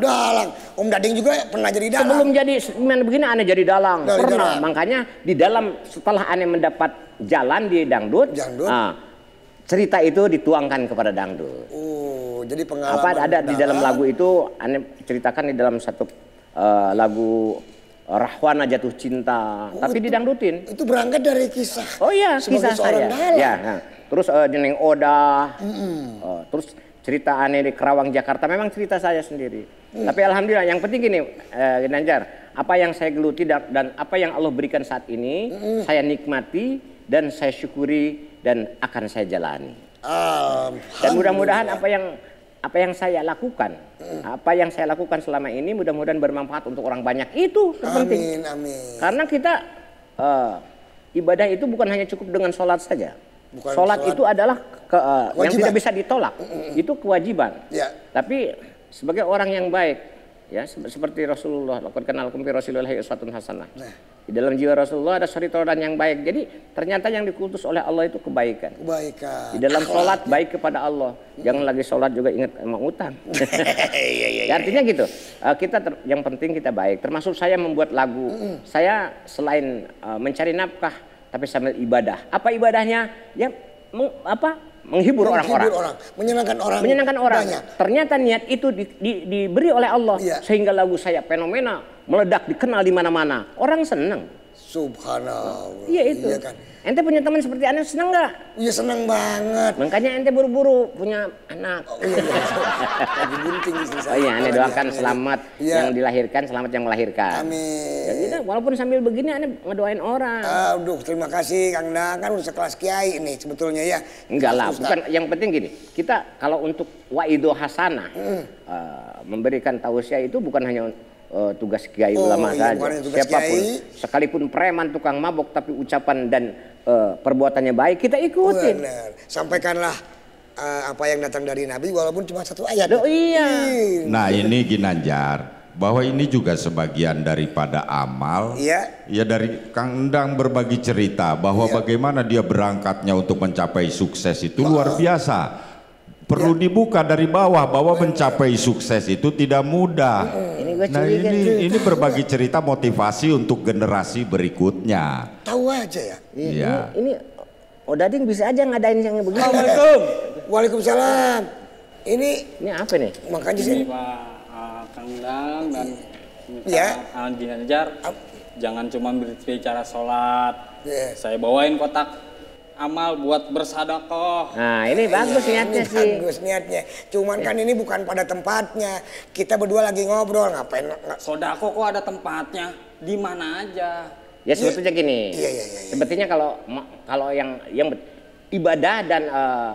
[SPEAKER 2] Om Dading juga pernah jadi dalang.
[SPEAKER 1] Sebelum jadi seniman begini Ane jadi dalang. Pernah. Makanya di dalam setelah Ane mendapat jalan di dangdut. Cerita itu dituangkan kepada dangdut.
[SPEAKER 2] Jadi pengalaman.
[SPEAKER 1] Apa ada di dalam lagu itu Ane ceritakan di dalam satu lagu Rahwana Jatuh Cinta. Tapi didangdutin.
[SPEAKER 2] Itu berangkat dari kisah.
[SPEAKER 1] Oh iya, kisah saya. Ya, nah. Terus Jeneng Oda. Terus cerita Ane di Kerawang Jakarta memang cerita saya sendiri. Tapi alhamdulillah yang penting gini Ginanjar, apa yang saya geluti dan apa yang Allah berikan saat ini saya nikmati dan saya syukuri dan akan saya jalani. Dan mudah-mudahan apa yang saya lakukan, apa yang saya lakukan selama ini mudah-mudahan bermanfaat untuk orang banyak, itu terpenting.
[SPEAKER 2] Amin.
[SPEAKER 1] Karena kita ibadah itu bukan hanya cukup dengan sholat saja. Sholat itu adalah yang tidak bisa ditolak, itu kewajiban. Tapi sebagai orang yang baik, ya seperti Rasulullah, laqad kanalakum fi Rasulillahi uswatun hasanah. Di dalam jiwa Rasulullah ada suri teladan yang baik. Jadi ternyata yang dikutus oleh Allah itu kebaikan. Di dalam sholat baik kepada Allah. Jangan lagi sholat juga ingat emang utang. Ya, artinya gitu. Yang penting kita baik. Termasuk saya membuat lagu. Saya selain mencari nafkah, tapi sambil ibadah. Apa ibadahnya? Ya menghibur orang-orang,
[SPEAKER 2] menyenangkan orang.
[SPEAKER 1] Banyak. Ternyata niat itu diberi oleh Allah, sehingga lagu saya fenomena, meledak, dikenal di mana-mana. Orang senang.
[SPEAKER 2] Subhanallah.
[SPEAKER 1] Iya itu. Iya kan? Ente punya teman seperti Anda senang nggak?
[SPEAKER 2] Iya senang banget.
[SPEAKER 1] Makanya ente buru-buru punya anak.
[SPEAKER 2] Lagi bunting istri saya.
[SPEAKER 1] Oh iya, Anda doakan selamat yang dilahirkan, selamat yang melahirkan.
[SPEAKER 2] Amin.
[SPEAKER 1] Ya gitu, walaupun sambil begini Anda ngedoain orang.
[SPEAKER 2] Aduh, terima kasih Kang Dang, kan udah sekelas kiai ini sebetulnya ya.
[SPEAKER 1] Enggak lah, bukan, yang penting gini. Kita kalau untuk waido hasanah memberikan tausiah itu bukan hanya tugas kiai ulama saja. Siapapun, sekalipun preman, tukang mabok, tapi ucapan dan perbuatannya baik, kita ikutin.
[SPEAKER 2] Benar. Sampaikanlah apa yang datang dari Nabi walaupun cuma satu ayat.
[SPEAKER 1] Oh iya.
[SPEAKER 4] Nah ini Ginanjar, bahwa ini juga sebagian daripada amal.
[SPEAKER 2] Iya.
[SPEAKER 4] Ya dari Kang Endang berbagi cerita bahwa bagaimana dia berangkatnya untuk mencapai sukses itu luar biasa. Perlu dibuka dari bawah bahwa mencapai sukses itu tidak mudah. Nah ini berbagi cerita motivasi untuk generasi berikutnya.
[SPEAKER 2] Tahu aja ya.
[SPEAKER 4] Iya.
[SPEAKER 1] Ini Odading bisa aja ngadain yang begini.
[SPEAKER 2] Assalamualaikum. Waalaikumsalam. Ini
[SPEAKER 1] apa nih?
[SPEAKER 2] Makanya sih
[SPEAKER 5] Pak Kang Dang dan Ginanjar, jangan cuma berbicara sholat. Saya bawain kotak amal buat bersedekah.
[SPEAKER 1] Nah ini bagus niatnya sih.
[SPEAKER 2] Bagus niatnya. Cuman kan ini bukan pada tempatnya. Kita berdua lagi ngobrol, ngapain?
[SPEAKER 5] Sedekah kok ada tempatnya? Di mana aja?
[SPEAKER 1] Ya sebetulnya gini. Sebetulnya kalau yang ibadah dan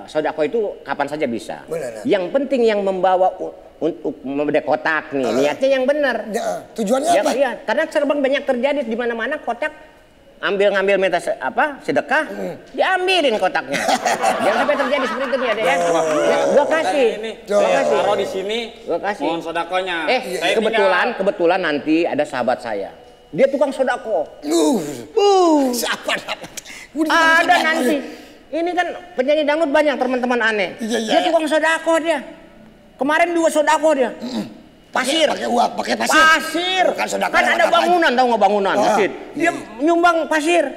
[SPEAKER 1] sedekah itu kapan saja bisa.
[SPEAKER 2] Benar.
[SPEAKER 1] Yang penting yang membawa untuk membedah kotak nih, niatnya yang benar.
[SPEAKER 2] Tujuannya apa?
[SPEAKER 1] Iya, karena serba banyak terjadi di mana-mana kotak. Ngambil minta sedekah, diambilin kotaknya. Jangan sampai terjadi seperti itu ya, ya. Gua kasih.
[SPEAKER 5] Taruh di sini.
[SPEAKER 1] Gua kasih.
[SPEAKER 5] Mohon sedekahnya.
[SPEAKER 1] Kebetulan nanti ada sahabat saya. Dia tukang sedekah.
[SPEAKER 2] Siapa?
[SPEAKER 1] Ada nanti. Ini kan penyanyi dangdut banyak teman-teman aneh. Dia tukang sedekah dia. Kemarin 2 sedekah dia. Pasir,
[SPEAKER 2] pakai uang, pakai pasir.
[SPEAKER 1] Pasir, kan ada bangunan, tahu nggak bangunan masjid? Dia nyumbang pasir.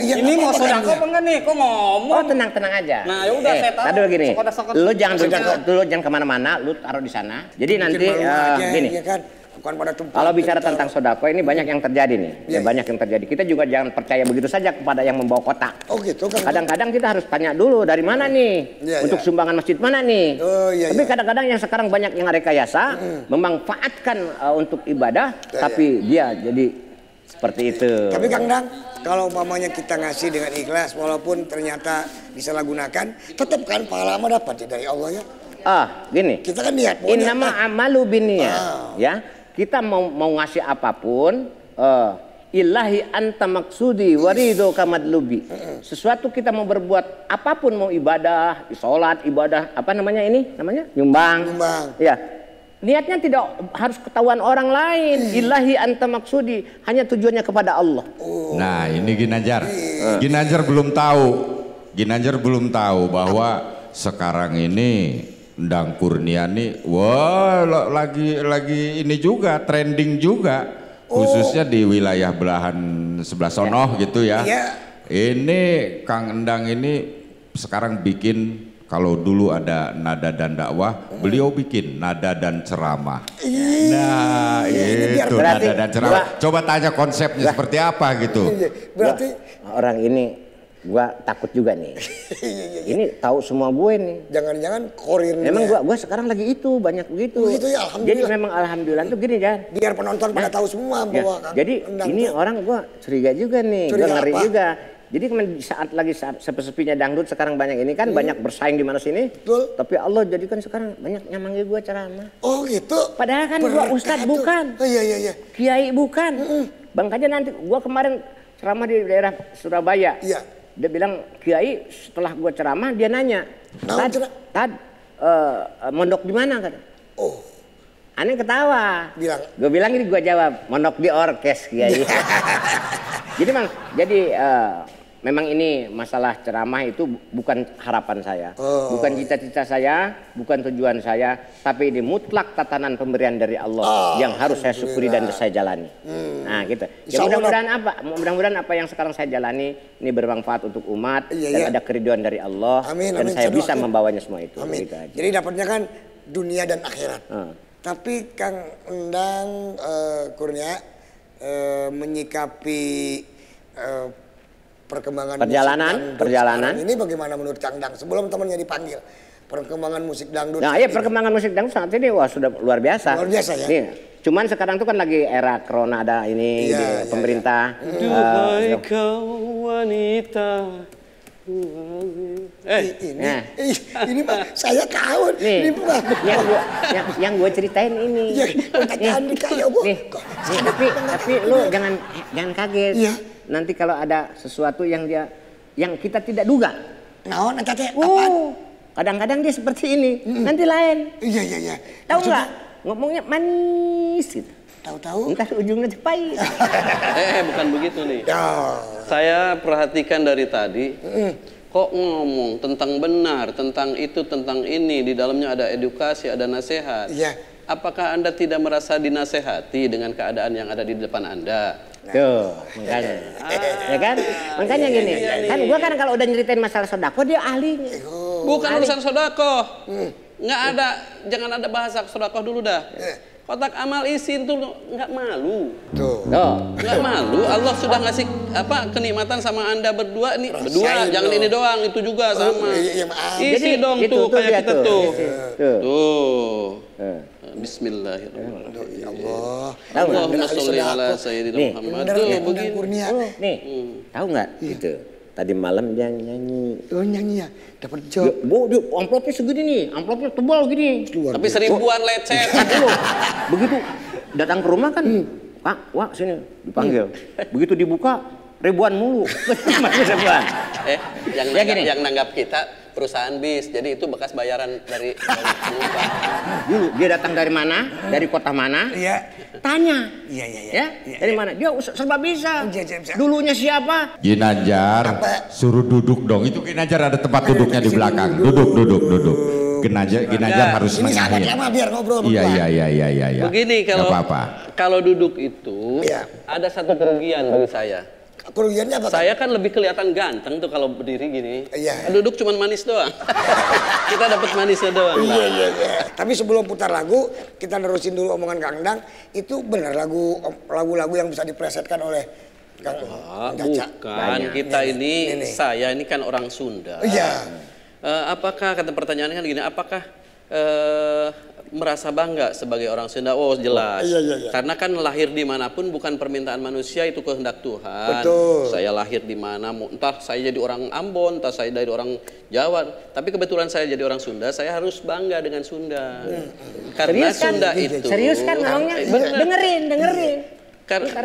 [SPEAKER 5] Ini mau sedekah apa enggak nih? Kok ngomong?
[SPEAKER 1] Oh tenang aja.
[SPEAKER 5] Nah yaudah saya taruh.
[SPEAKER 1] Tadi gini, lu jangan kemana-mana, lu taruh di sana. Jadi nanti gini. Kalau bicara tentang sodako ini banyak yang terjadi nih, banyak yang terjadi. Kita juga jangan percaya begitu saja kepada yang membawa kotak.
[SPEAKER 2] Oh gitu kan?
[SPEAKER 1] Kadang-kadang kita harus tanya dulu dari mana nih, untuk sumbangan masjid mana nih. Tapi kadang-kadang yang sekarang banyak yang rekayasa, memanfaatkan untuk ibadah, tapi dia jadi seperti itu.
[SPEAKER 2] Tapi Kang Dang, kalau umpamanya kita ngasih dengan ikhlas, walaupun ternyata disalahgunakan, tetap kan pahala dapat dari Allah ya.
[SPEAKER 1] Gini.
[SPEAKER 2] Kita kan lihat.
[SPEAKER 1] Innama amalu binniyat, ya. Kita mau ngasih apapun, ilahi anta maksudi warido kamadlubi. Sesuatu kita mau berbuat apapun, mau ibadah, sholat, ibadah, apa namanya ini? Namanya nyumbang. Ya, niatnya tidak harus ketahuan orang lain. Ilahi anta maksudi, hanya tujuannya kepada Allah.
[SPEAKER 4] Nah ini Ginanjar, Ginanjar belum tahu bahwa sekarang ini Endang Kurniani, lagi ini juga trending juga, khususnya di wilayah belahan sebelah sono gitu ya. Ini Kang Endang ini sekarang bikin, kalau dulu ada nada dan dakwah, beliau bikin nada dan ceramah. Nah itu nada dan ceramah. Coba tanya konsepnya seperti apa gitu.
[SPEAKER 2] Berarti
[SPEAKER 1] orang ini gua takut juga nih. Ini tahu semua gue nih.
[SPEAKER 2] Jangan-jangan korirnya.
[SPEAKER 1] Emang gua sekarang lagi itu banyak begitu.
[SPEAKER 2] Begitu ya, alhamdulillah.
[SPEAKER 1] Jadi memang alhamdulillah tuh gini Jan.
[SPEAKER 2] Biar penonton pada tahu semua bahwa
[SPEAKER 1] jadi ini orang gua curiga juga nih. Gua ngeri juga. Jadi saat lagi sepi-sepinya dangdut sekarang banyak ini kan banyak bersaing di mana sini.
[SPEAKER 2] Betul.
[SPEAKER 1] Tapi Allah jadikan sekarang banyak yang manggil gua ceramah.
[SPEAKER 2] Oh gitu.
[SPEAKER 1] Padahal kan gua ustadz bukan.
[SPEAKER 2] Iya.
[SPEAKER 1] Kiai bukan. Bangkanya nanti gua kemarin ceramah di daerah Surabaya.
[SPEAKER 2] Iya.
[SPEAKER 1] Dia bilang, Kiai setelah gue ceramah dia nanya, Tad, mondok di mana? Kata. Aneh ketawa. Gue bilang ini gue jawab, mondok di orkes Kiai. Jadi memang ini masalah ceramah itu bukan harapan saya, bukan cita-cita saya, bukan tujuan saya, tapi ini mutlak tatanan pemberian dari Allah yang harus saya syukuri dan saya jalani. Nah, gitu. Ya mudah-mudahan apa yang sekarang saya jalani ini bermanfaat untuk umat dan ada keriduan dari Allah dan saya bisa membawanya semua itu.
[SPEAKER 2] Amin.
[SPEAKER 1] Gitu aja.
[SPEAKER 2] Jadi dapatnya kan dunia dan akhirat. Tapi Kang Endang Kurnia menyikapi perkembangan
[SPEAKER 1] perjalanan
[SPEAKER 2] ini bagaimana menurut Kang Endang sebelum temannya dipanggil? Perkembangan musik dangdut.
[SPEAKER 1] Nah, iya perkembangan musik dangdut saat ini wah sudah luar biasa.
[SPEAKER 2] Luar biasa ya.
[SPEAKER 1] Nih, cuman sekarang tuh kan lagi era corona ada ini pemerintah.
[SPEAKER 3] Duhai kau wanita.
[SPEAKER 2] Ini Pak, saya tahu.
[SPEAKER 1] Nih, yang gue ceritain ini. Tapi lu jangan kaget. Nanti kalau ada sesuatu yang kita tidak duga.
[SPEAKER 2] Naon eta teh? Apaan?
[SPEAKER 1] Kadang-kadang dia seperti ini, nanti lain.
[SPEAKER 2] Iya.
[SPEAKER 1] Tahu nggak? Ngomongnya manis gitu.
[SPEAKER 2] Tahu-tahu.
[SPEAKER 1] Entar ujungnya pahit.
[SPEAKER 3] Bukan begitu nih. Saya perhatikan dari tadi, kok ngomong tentang benar, tentang itu, tentang ini, di dalamnya ada edukasi, ada nasihat.
[SPEAKER 2] Iya.
[SPEAKER 3] Apakah Anda tidak merasa dinasehati dengan keadaan yang ada di depan Anda?
[SPEAKER 1] Tuh, makanya. Ya kan? Makanya gini, kan gua kan kalau udah nyeritain masalah sodako dia ahlinya.
[SPEAKER 3] Bukan urusan sodako. Nggak ada, jangan ada bahasa sodako dulu dah. Kotak amal isin tuh nggak malu.
[SPEAKER 2] Tuh.
[SPEAKER 3] Nggak malu. Allah sudah ngasih kenikmatan sama Anda berdua nih. Berdua, jangan ini doang, itu juga sama. Isi dong tuh kayak kita tuh. Tuh. Bismillahirrahmanirrahim.
[SPEAKER 2] Ya Allah.
[SPEAKER 3] Allahumma sholli ala sayyidina Muhammad. Tuh begini.
[SPEAKER 1] Nih, tahu nggak gitu? Tadi malam dia nyanyi.
[SPEAKER 2] Oh nyanyi ya, dapat job.
[SPEAKER 1] Dia amplopnya segini nih, amplopnya tebal gini.
[SPEAKER 3] Tapi seribuan lecet.
[SPEAKER 1] Begitu datang ke rumah kan, Pak, wah sini dipanggil. Begitu dibuka ribuan mulu.
[SPEAKER 3] Yang nanggap kita perusahaan bis, jadi itu bekas bayaran dari penumpang.
[SPEAKER 1] Dulu dia datang dari mana, dari kota mana, tanya, dari mana, dia serba bisa. Dulunya siapa?
[SPEAKER 4] Ginanjar, suruh duduk dong. Itu Ginanjar ada tempat duduknya di belakang. Duduk. Ginanjar harus nengahin.
[SPEAKER 2] Biar ngobrol.
[SPEAKER 4] Iya.
[SPEAKER 3] Begini kalau duduk itu ada satu kerugian bagi saya.
[SPEAKER 2] Kerugiannya apa?
[SPEAKER 3] Saya kan lebih kelihatan ganteng tuh kalau berdiri gini.
[SPEAKER 2] Iya.
[SPEAKER 3] Duduk cuman manis doang. Kita dapat manisnya doang.
[SPEAKER 2] Iya. Tapi sebelum putar lagu, kita nerusin dulu omongan Kang Endang. Itu benar lagu-lagu yang bisa dipresetkan oleh Kang Caca.
[SPEAKER 3] Bukan. Kita ini, saya ini kan orang Sunda.
[SPEAKER 2] Iya.
[SPEAKER 3] Apakah kata pertanyaannya kan gini? Apakah merasa bangga sebagai orang Sunda? Oh jelas.
[SPEAKER 2] Iya.
[SPEAKER 3] Karena kan lahir dimanapun bukan permintaan manusia, itu kehendak Tuhan.
[SPEAKER 2] Betul.
[SPEAKER 3] Saya lahir di mana, entah saya jadi orang Ambon, entah saya dari orang Jawa. Tapi kebetulan saya jadi orang Sunda, saya harus bangga dengan Sunda. Karena
[SPEAKER 1] Serius kan?
[SPEAKER 3] Sunda itu.
[SPEAKER 1] Serius kan ngomongnya? Dengerin.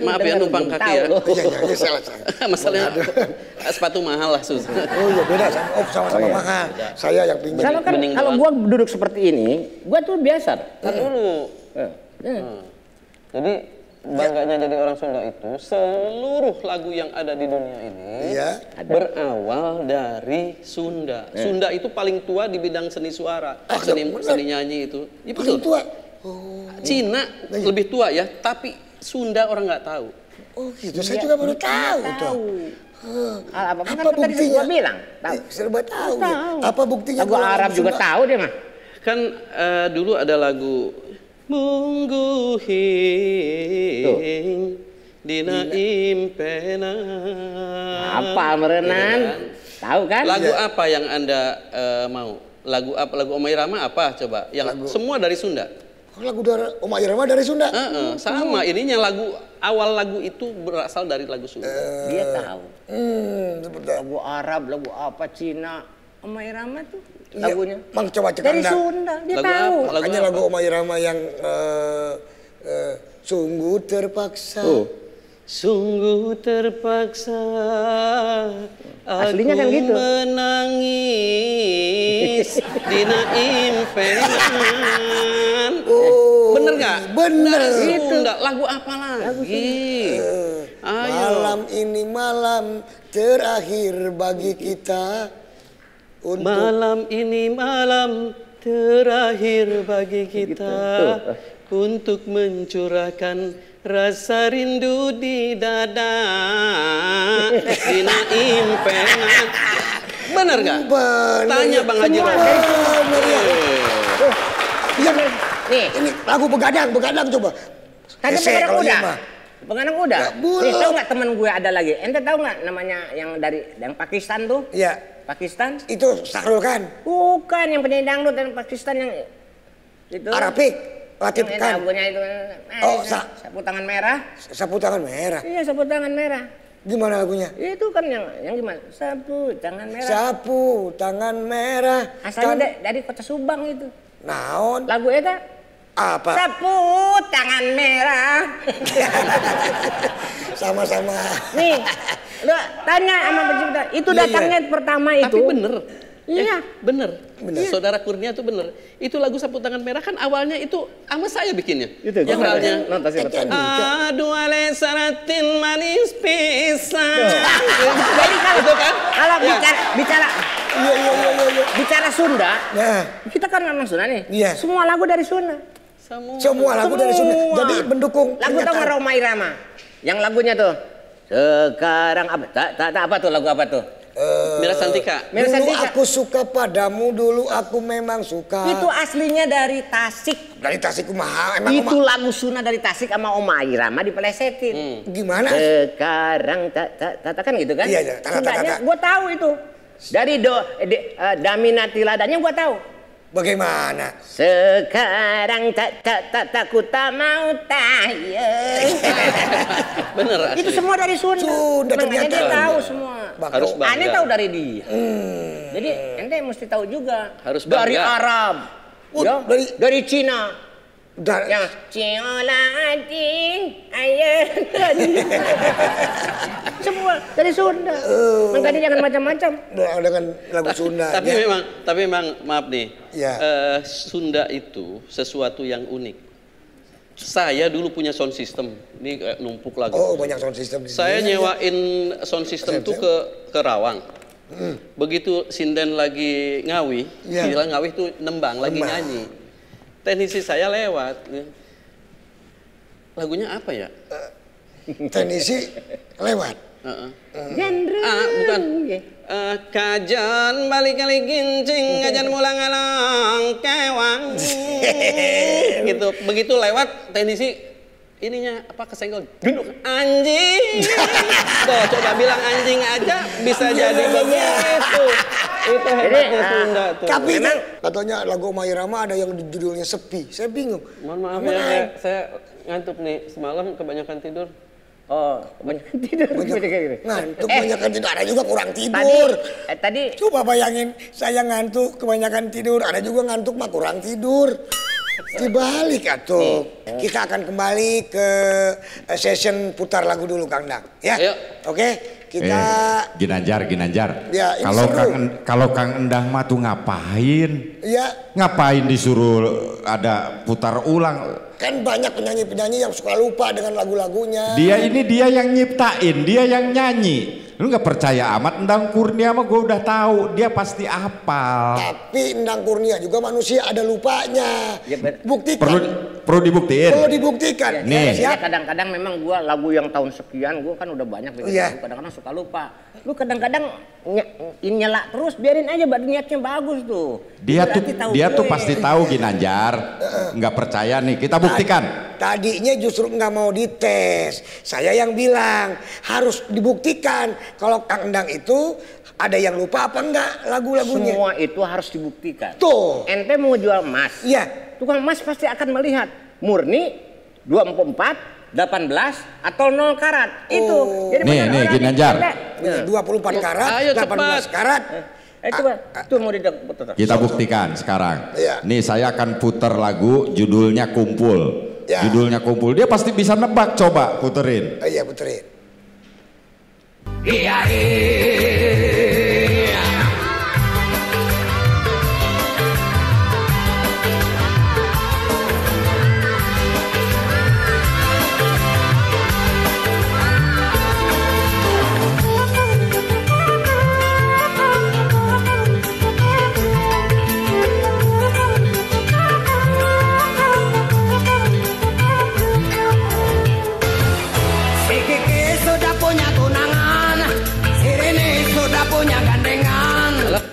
[SPEAKER 3] Maaf ya numpang kaki ya.
[SPEAKER 2] Iya, salah.
[SPEAKER 3] Masalahnya sepatu mahal lah susah.
[SPEAKER 2] Oh iya beda sama mahal. Saya yang pinjam.
[SPEAKER 1] Kalau gua duduk seperti ini, gua tuh biasa.
[SPEAKER 3] Dulu. Jadi bangganya jadi orang Sunda itu seluruh lagu yang ada di dunia ini berawal dari Sunda. Sunda itu paling tua di bidang seni suara, seni nyanyi itu. Iya betul.
[SPEAKER 2] Tua.
[SPEAKER 3] Cina lebih tua ya, tapi Sunda orang nggak tahu.
[SPEAKER 2] Oh gitu, saya juga baru tahu.
[SPEAKER 1] Apa buktinya? Gua bilang, tahu.
[SPEAKER 2] Serba tahu. Apa buktinya?
[SPEAKER 1] Lagu Arab juga tahu dia mah.
[SPEAKER 3] Kan dulu ada lagu Mungguhing Dina Impena.
[SPEAKER 1] Apa merenan? Tahu kan?
[SPEAKER 3] Lagu apa yang Anda mau? Lagu apa? Lagu Omai Rama apa coba? Yang semua dari Sunda.
[SPEAKER 2] Lagu dari Omai Rama dari Sunda.
[SPEAKER 3] Sama ininya awal lagu itu berasal dari lagu Sunda.
[SPEAKER 1] Dia tahu. Lagu Arab, lagu apa Cina, Omai Rama tuh lagunya.
[SPEAKER 2] Mang coba cek
[SPEAKER 1] dari Sunda, dia tahu.
[SPEAKER 2] Makanya lagu Omai Rama yang sungguh terpaksa.
[SPEAKER 3] Sungguh terpaksa
[SPEAKER 1] aslinya kan gitu.
[SPEAKER 3] Menangis dina impenan. Bener nggak?
[SPEAKER 2] Bener.
[SPEAKER 3] Sunda. Lagu apa lagi?
[SPEAKER 2] Malam ini malam terakhir bagi kita.
[SPEAKER 3] Malam ini malam terakhir bagi kita untuk mencurahkan rasa rindu di dada. Dina impena. Bener gak?
[SPEAKER 2] Bener.
[SPEAKER 3] Tanya Bang Haji Romi.
[SPEAKER 2] Iya, nih, ini lagu begadang coba.
[SPEAKER 1] Tadi begadang udah. Begadang udah. Nih, tahu nggak teman gue ada lagi? Ente tahu nggak namanya yang dari Pakistan tuh?
[SPEAKER 2] Iya.
[SPEAKER 1] Pakistan?
[SPEAKER 2] Itu Sahrul kan?
[SPEAKER 1] Bukan, yang penyanyi dangdut dari Pakistan yang itu.
[SPEAKER 2] Arabik, Latif kan?
[SPEAKER 1] Lagunya itu. Sapu tangan merah.
[SPEAKER 2] Sapu tangan merah.
[SPEAKER 1] Iya, sapu tangan merah.
[SPEAKER 2] Gimana lagunya?
[SPEAKER 1] Itu kan yang gimana? Sapu tangan merah.
[SPEAKER 2] Sapu tangan merah.
[SPEAKER 1] Asalnya dari kota Subang itu.
[SPEAKER 2] Naon?
[SPEAKER 1] Lagu eta
[SPEAKER 2] apa?
[SPEAKER 1] Sapu tangan merah.
[SPEAKER 2] Sama-sama.
[SPEAKER 1] Nih, lu tanya sama pencipta. Itu datangnya pertama itu.
[SPEAKER 3] Tapi bener.
[SPEAKER 1] Iya,
[SPEAKER 3] bener. Saudara Kurnia tuh bener. Itu lagu Sapu Tangan Merah kan awalnya itu sama saya bikinnya.
[SPEAKER 1] Itu
[SPEAKER 3] yang awalnya.
[SPEAKER 1] Aduh
[SPEAKER 3] ale saratin manis pisang.
[SPEAKER 1] Jadi kalau bicara Sunda, kita kan memang Sunda nih.
[SPEAKER 2] Iya.
[SPEAKER 1] Semua lagu dari Sunda.
[SPEAKER 2] Semua lagu dari Sunda. Jadi mendukung.
[SPEAKER 1] Lagu tau nggak Roma Irama? Yang lagunya tuh. Sekarang apa? Apa tuh lagu apa tuh?
[SPEAKER 3] Mira Santika.
[SPEAKER 2] Dulu aku suka padamu, dulu aku memang suka.
[SPEAKER 1] Itu aslinya dari Tasik.
[SPEAKER 2] Dari Tasik kumaha?
[SPEAKER 1] Itu lagu Sunda dari Tasik sama Oma Irama dipelesetin.
[SPEAKER 2] Gimana?
[SPEAKER 1] Sekarang kan gitu kan?
[SPEAKER 2] Iya,
[SPEAKER 1] Sundanya gue tahu itu. Dari Daminati ladanya gue tahu.
[SPEAKER 2] Bagaimana?
[SPEAKER 1] Sekarang takut tak mau tayang.
[SPEAKER 3] Bener.
[SPEAKER 1] Itu semua dari Sunda. Makanya dia tahu semua.
[SPEAKER 3] Harus bangga.
[SPEAKER 1] Aneh tahu dari dia. Jadi ente mesti tahu juga.
[SPEAKER 3] Harus bangga.
[SPEAKER 1] Dari Arab. Dari Cina. Yang ciolati ayah. Semua dari Sunda. Makanya jangan macam-macam.
[SPEAKER 2] Dengan lagu Sunda.
[SPEAKER 3] Tapi memang maaf nih.
[SPEAKER 2] Ya.
[SPEAKER 3] Sunda itu sesuatu yang unik. Saya dulu punya sound system. Ini numpuk lagu.
[SPEAKER 2] Oh, banyak sound system.
[SPEAKER 3] Saya nyewain sound system itu ke Rawang. Begitu sinden lagi ngawi, bilang ngawi itu nembang, lagi nyanyi. Teknisi saya lewat. Lagunya apa ya?
[SPEAKER 2] Teknisi lewat.
[SPEAKER 1] Genre.
[SPEAKER 3] Bukan. Kajan balik kali gincing, kajan mulang alang kewang. Gitu. Begitu lewat teknisi ininya apa kesenggol duduk anjing. Tuh coba bilang anjing aja bisa jadi begitu. Itu hebatnya Sunda tuh.
[SPEAKER 2] Tapi kan katanya lagu Oma Irama ada yang judulnya Sepi. Saya bingung.
[SPEAKER 3] Mohon maaf ya, saya ngantuk nih semalam kebanyakan tidur.
[SPEAKER 1] Oh, kebanyakan tidur.
[SPEAKER 2] Ngantuk kebanyakan tidur. Ada juga kurang tidur.
[SPEAKER 1] Tadi.
[SPEAKER 2] Coba bayangin saya ngantuk kebanyakan tidur. Ada juga ngantuk mah kurang tidur. Dibalik atuh. Kita akan kembali ke session putar lagu dulu Kang Dang. Ya. Oke. Kita
[SPEAKER 4] Ginanjar.
[SPEAKER 2] Ya,
[SPEAKER 4] kalau Kang Endang mah tuh ngapain?
[SPEAKER 2] Iya.
[SPEAKER 4] Ngapain disuruh ada putar ulang?
[SPEAKER 2] Kan banyak penyanyi-penyanyi yang suka lupa dengan lagu-lagunya.
[SPEAKER 4] Dia yang nyiptain, dia yang nyanyi. Lu nggak percaya amat Endang Kurnia mah gue udah tahu, dia pasti hafal.
[SPEAKER 2] Tapi Endang Kurnia juga manusia ada lupanya.
[SPEAKER 1] Ya,
[SPEAKER 2] buktikan.
[SPEAKER 4] Perlu dibuktiin.
[SPEAKER 2] Perlu dibuktikan.
[SPEAKER 4] Nih.
[SPEAKER 1] Ya, kadang-kadang memang gua lagu yang tahun sekian gua kan udah banyak bikin lagu, kadang-kadang suka lupa. Lu kadang-kadang nyela terus, biarin aja niatnya bagus tuh.
[SPEAKER 4] Dia tuh pasti tahu Ginanjar. Nggak percaya nih, kita buktikan.
[SPEAKER 2] Tadinya justru nggak mau dites. Saya yang bilang harus dibuktikan kalau Kang Endang itu ada yang lupa apa enggak lagu-lagunya.
[SPEAKER 1] Semua itu harus dibuktikan.
[SPEAKER 2] Tuh.
[SPEAKER 1] Ente mau jual emas.
[SPEAKER 2] Iya.
[SPEAKER 1] Tukang emas pasti akan melihat murni 24, 18 atau 0 karat. Itu. Jadi
[SPEAKER 4] nih Ginanjar.
[SPEAKER 2] 24 karat, 18 karat.
[SPEAKER 1] Itu mau diputar.
[SPEAKER 4] Kita buktikan sekarang.
[SPEAKER 2] Iya.
[SPEAKER 4] Nih saya akan putar lagu judulnya Kumpul.
[SPEAKER 2] Ya.
[SPEAKER 4] Judulnya Kumpul. Dia pasti bisa nebak, coba puterin.
[SPEAKER 2] Iya, puterin.
[SPEAKER 6] Iya.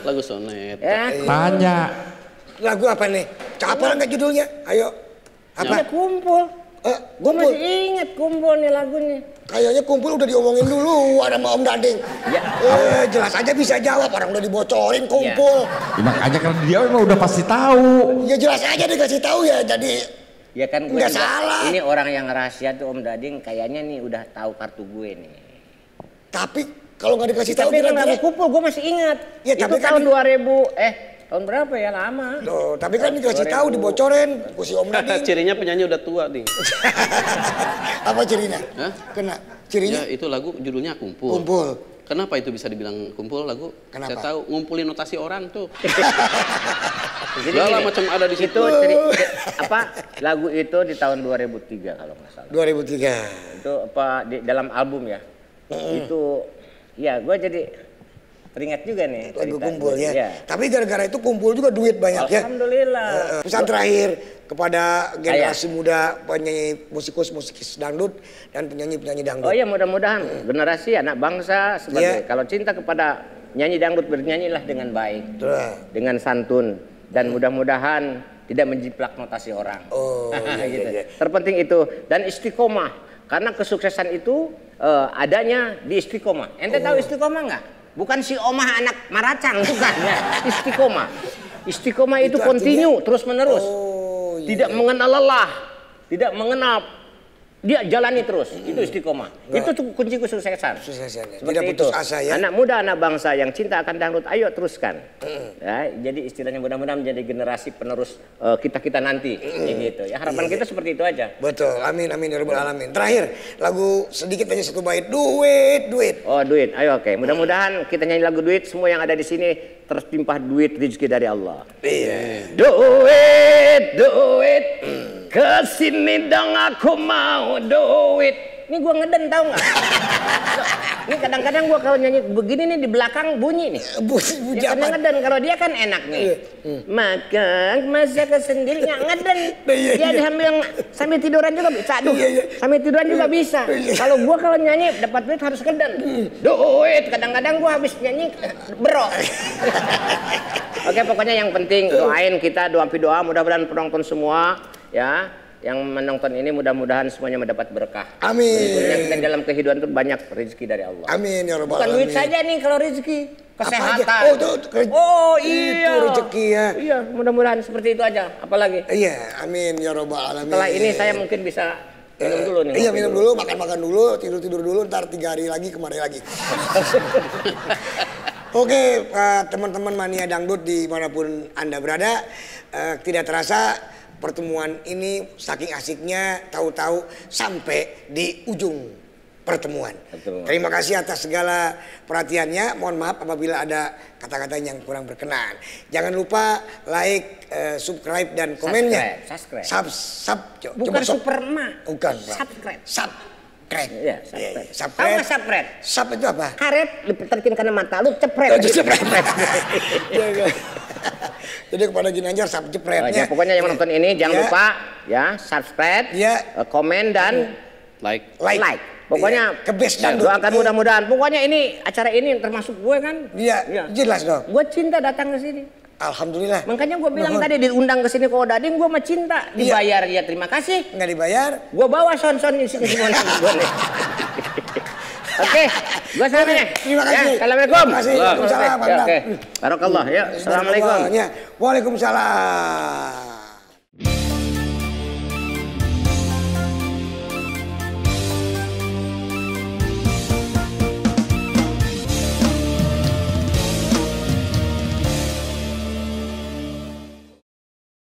[SPEAKER 3] Lagu sonet.
[SPEAKER 4] Tanya.
[SPEAKER 2] Lagu apa nih? Apa nggak judulnya? Ayo. Apa?
[SPEAKER 1] Kumpul. Gue masih inget Kumpul nih lagunya.
[SPEAKER 2] Kayaknya Kumpul udah diomongin dulu ada sama Om Dading. Ya. Jelas aja bisa jawab, orang udah dibocorin Kumpul.
[SPEAKER 4] Ya, makanya kan dia emang udah pasti tahu.
[SPEAKER 2] Ya jelas aja dikasih tahu ya, jadi
[SPEAKER 1] ya kan gue
[SPEAKER 2] nggak salah.
[SPEAKER 1] Ini orang yang rahasia tuh Om Dading kayaknya nih udah tahu kartu gue nih.
[SPEAKER 2] Tapi kalau nggak dikasih tahu,
[SPEAKER 1] tapi kan lagu Kumpul gue masih ingat. Ya, itu tapi tahun kan 2000 tahun berapa ya, lama.
[SPEAKER 2] Loh, tapi kan dikasih tahu, dibocorin si Om Dading.
[SPEAKER 3] Cirinya penyanyi udah tua, Ding.
[SPEAKER 2] Apa cirinya?
[SPEAKER 3] Hah?
[SPEAKER 2] Kena cirinya?
[SPEAKER 3] Ya, itu lagu judulnya Kumpul.
[SPEAKER 2] Kumpul.
[SPEAKER 3] Kenapa itu bisa dibilang kumpul lagu?
[SPEAKER 2] Kenapa?
[SPEAKER 3] Saya tahu, ngumpulin notasi orang tuh.
[SPEAKER 1] Jadi
[SPEAKER 3] segala macam ada di situ.
[SPEAKER 1] Lagu itu di tahun 2003 kalau nggak salah.
[SPEAKER 2] 2003.
[SPEAKER 1] Itu di dalam album ya. Itu ya gue jadi teringat juga nih
[SPEAKER 2] lagu Kumpul ya. Tapi gara-gara itu Kumpul juga duit banyak.
[SPEAKER 1] Alhamdulillah.
[SPEAKER 2] Ya. Pesan terakhir kepada generasi muda penyanyi musikus dangdut dan penyanyi dangdut.
[SPEAKER 1] Oh ya, mudah-mudahan generasi anak bangsa sebagai kalau cinta kepada nyanyi dangdut, bernyanyilah dengan baik, dengan santun, dan mudah-mudahan tidak menjiplak notasi orang. Gitu. Terpenting itu, dan istiqomah, karena kesuksesan itu adanya di istiqomah. Ente tahu istiqomah nggak? Bukan si omah anak maracang, bukan ya. Istiqomah. Istiqomah itu kontinu, terus menerus. Tidak mengenal lelah, tidak mengenal, dia jalani terus. Itu istiqomah. Itu kunci kesuksesan.
[SPEAKER 2] Tidak putus asa ya.
[SPEAKER 1] Anak muda, anak bangsa yang cinta akan dangdut, ayo teruskan. Ya, jadi istilahnya mudah-mudahan menjadi generasi penerus kita nanti. Gitu. Ya, harapan kita seperti itu aja.
[SPEAKER 2] Betul. Amin amin ya rabbal alamin. Terakhir lagu sedikit aja satu bait, duit.
[SPEAKER 1] Oh, duit. Ayo oke. Mudah-mudahan kita nyanyi lagu duit, semua yang ada di sini tertimpah duit, rezeki dari Allah.
[SPEAKER 2] Iya.
[SPEAKER 1] Duit. Kesini dong aku mau duit. Ini gua ngeden tahu nggak? Ini kadang-kadang gua kalau nyanyi begini nih di belakang bunyi nih.
[SPEAKER 2] Bunyi
[SPEAKER 1] ya, karena ngeden, kalau dia kan enak nih. Maka masakan sendiri nggak ngeden. Dia sambil tiduran juga bisa. Sambil tiduran juga bisa. Kalau gua kalau nyanyi dapat duit harus ngeden. Duit. Kadang-kadang gua habis nyanyi berok. Oke, pokoknya yang penting doain kita, doa mudah-mudahan penonton semua ya yang menonton ini mudah-mudahan semuanya mendapat berkah.
[SPEAKER 2] Amin.
[SPEAKER 1] Dan dalam kehidupan itu banyak rezeki dari Allah.
[SPEAKER 2] Amin ya rabbal alamin.
[SPEAKER 1] Bukan duit saja nih kalau rezeki, kesehatan.
[SPEAKER 2] Itu rezeki ya.
[SPEAKER 1] Iya, mudah-mudahan seperti itu aja. Apalagi?
[SPEAKER 2] Iya, amin ya rabbal alamin.
[SPEAKER 1] Setelah ini saya mungkin bisa minum dulu nih.
[SPEAKER 2] Iya, minum dulu, makan dulu, tidur dulu, ntar 3 hari lagi kemari lagi. Oke, teman-teman mania dangdut dimanapun Anda berada, tidak terasa pertemuan ini saking asiknya tahu-tahu sampai di ujung pertemuan. Terima kasih atas segala perhatiannya. Mohon maaf apabila ada kata-kata yang kurang berkenan. Jangan lupa like, subscribe dan komennya.
[SPEAKER 1] Subscribe. Bukan superma.
[SPEAKER 2] Bukan.
[SPEAKER 1] Subscribe.
[SPEAKER 2] Iya,
[SPEAKER 1] tahu nggak sapret?
[SPEAKER 2] Sap itu apa?
[SPEAKER 1] Karet diterin kena mata lu, cepret.
[SPEAKER 2] Jadi kepada Ginanjar sap jepretnya.
[SPEAKER 1] Pokoknya yang menonton ini jangan lupa ya subscribe, komen dan like. Pokoknya doakan mudah-mudahan. Pokoknya ini acara ini termasuk gue kan?
[SPEAKER 2] Iya, jelas dong.
[SPEAKER 1] Gue cinta datang ke sini.
[SPEAKER 2] Alhamdulillah.
[SPEAKER 1] Makanya gue bilang tadi diundang ke sini kok Dading, gue mah cinta. Dibayar ya terima kasih.
[SPEAKER 2] Nggak dibayar?
[SPEAKER 1] Gue bawa son-son di sini semua gue nih. Oke, gue sana ya.
[SPEAKER 2] Terima kasih.
[SPEAKER 1] Assalamualaikum.
[SPEAKER 2] Waalaikumsalam.
[SPEAKER 1] Oke. Barakallah ya. Assalamualaikum.
[SPEAKER 2] Waalaikumsalam.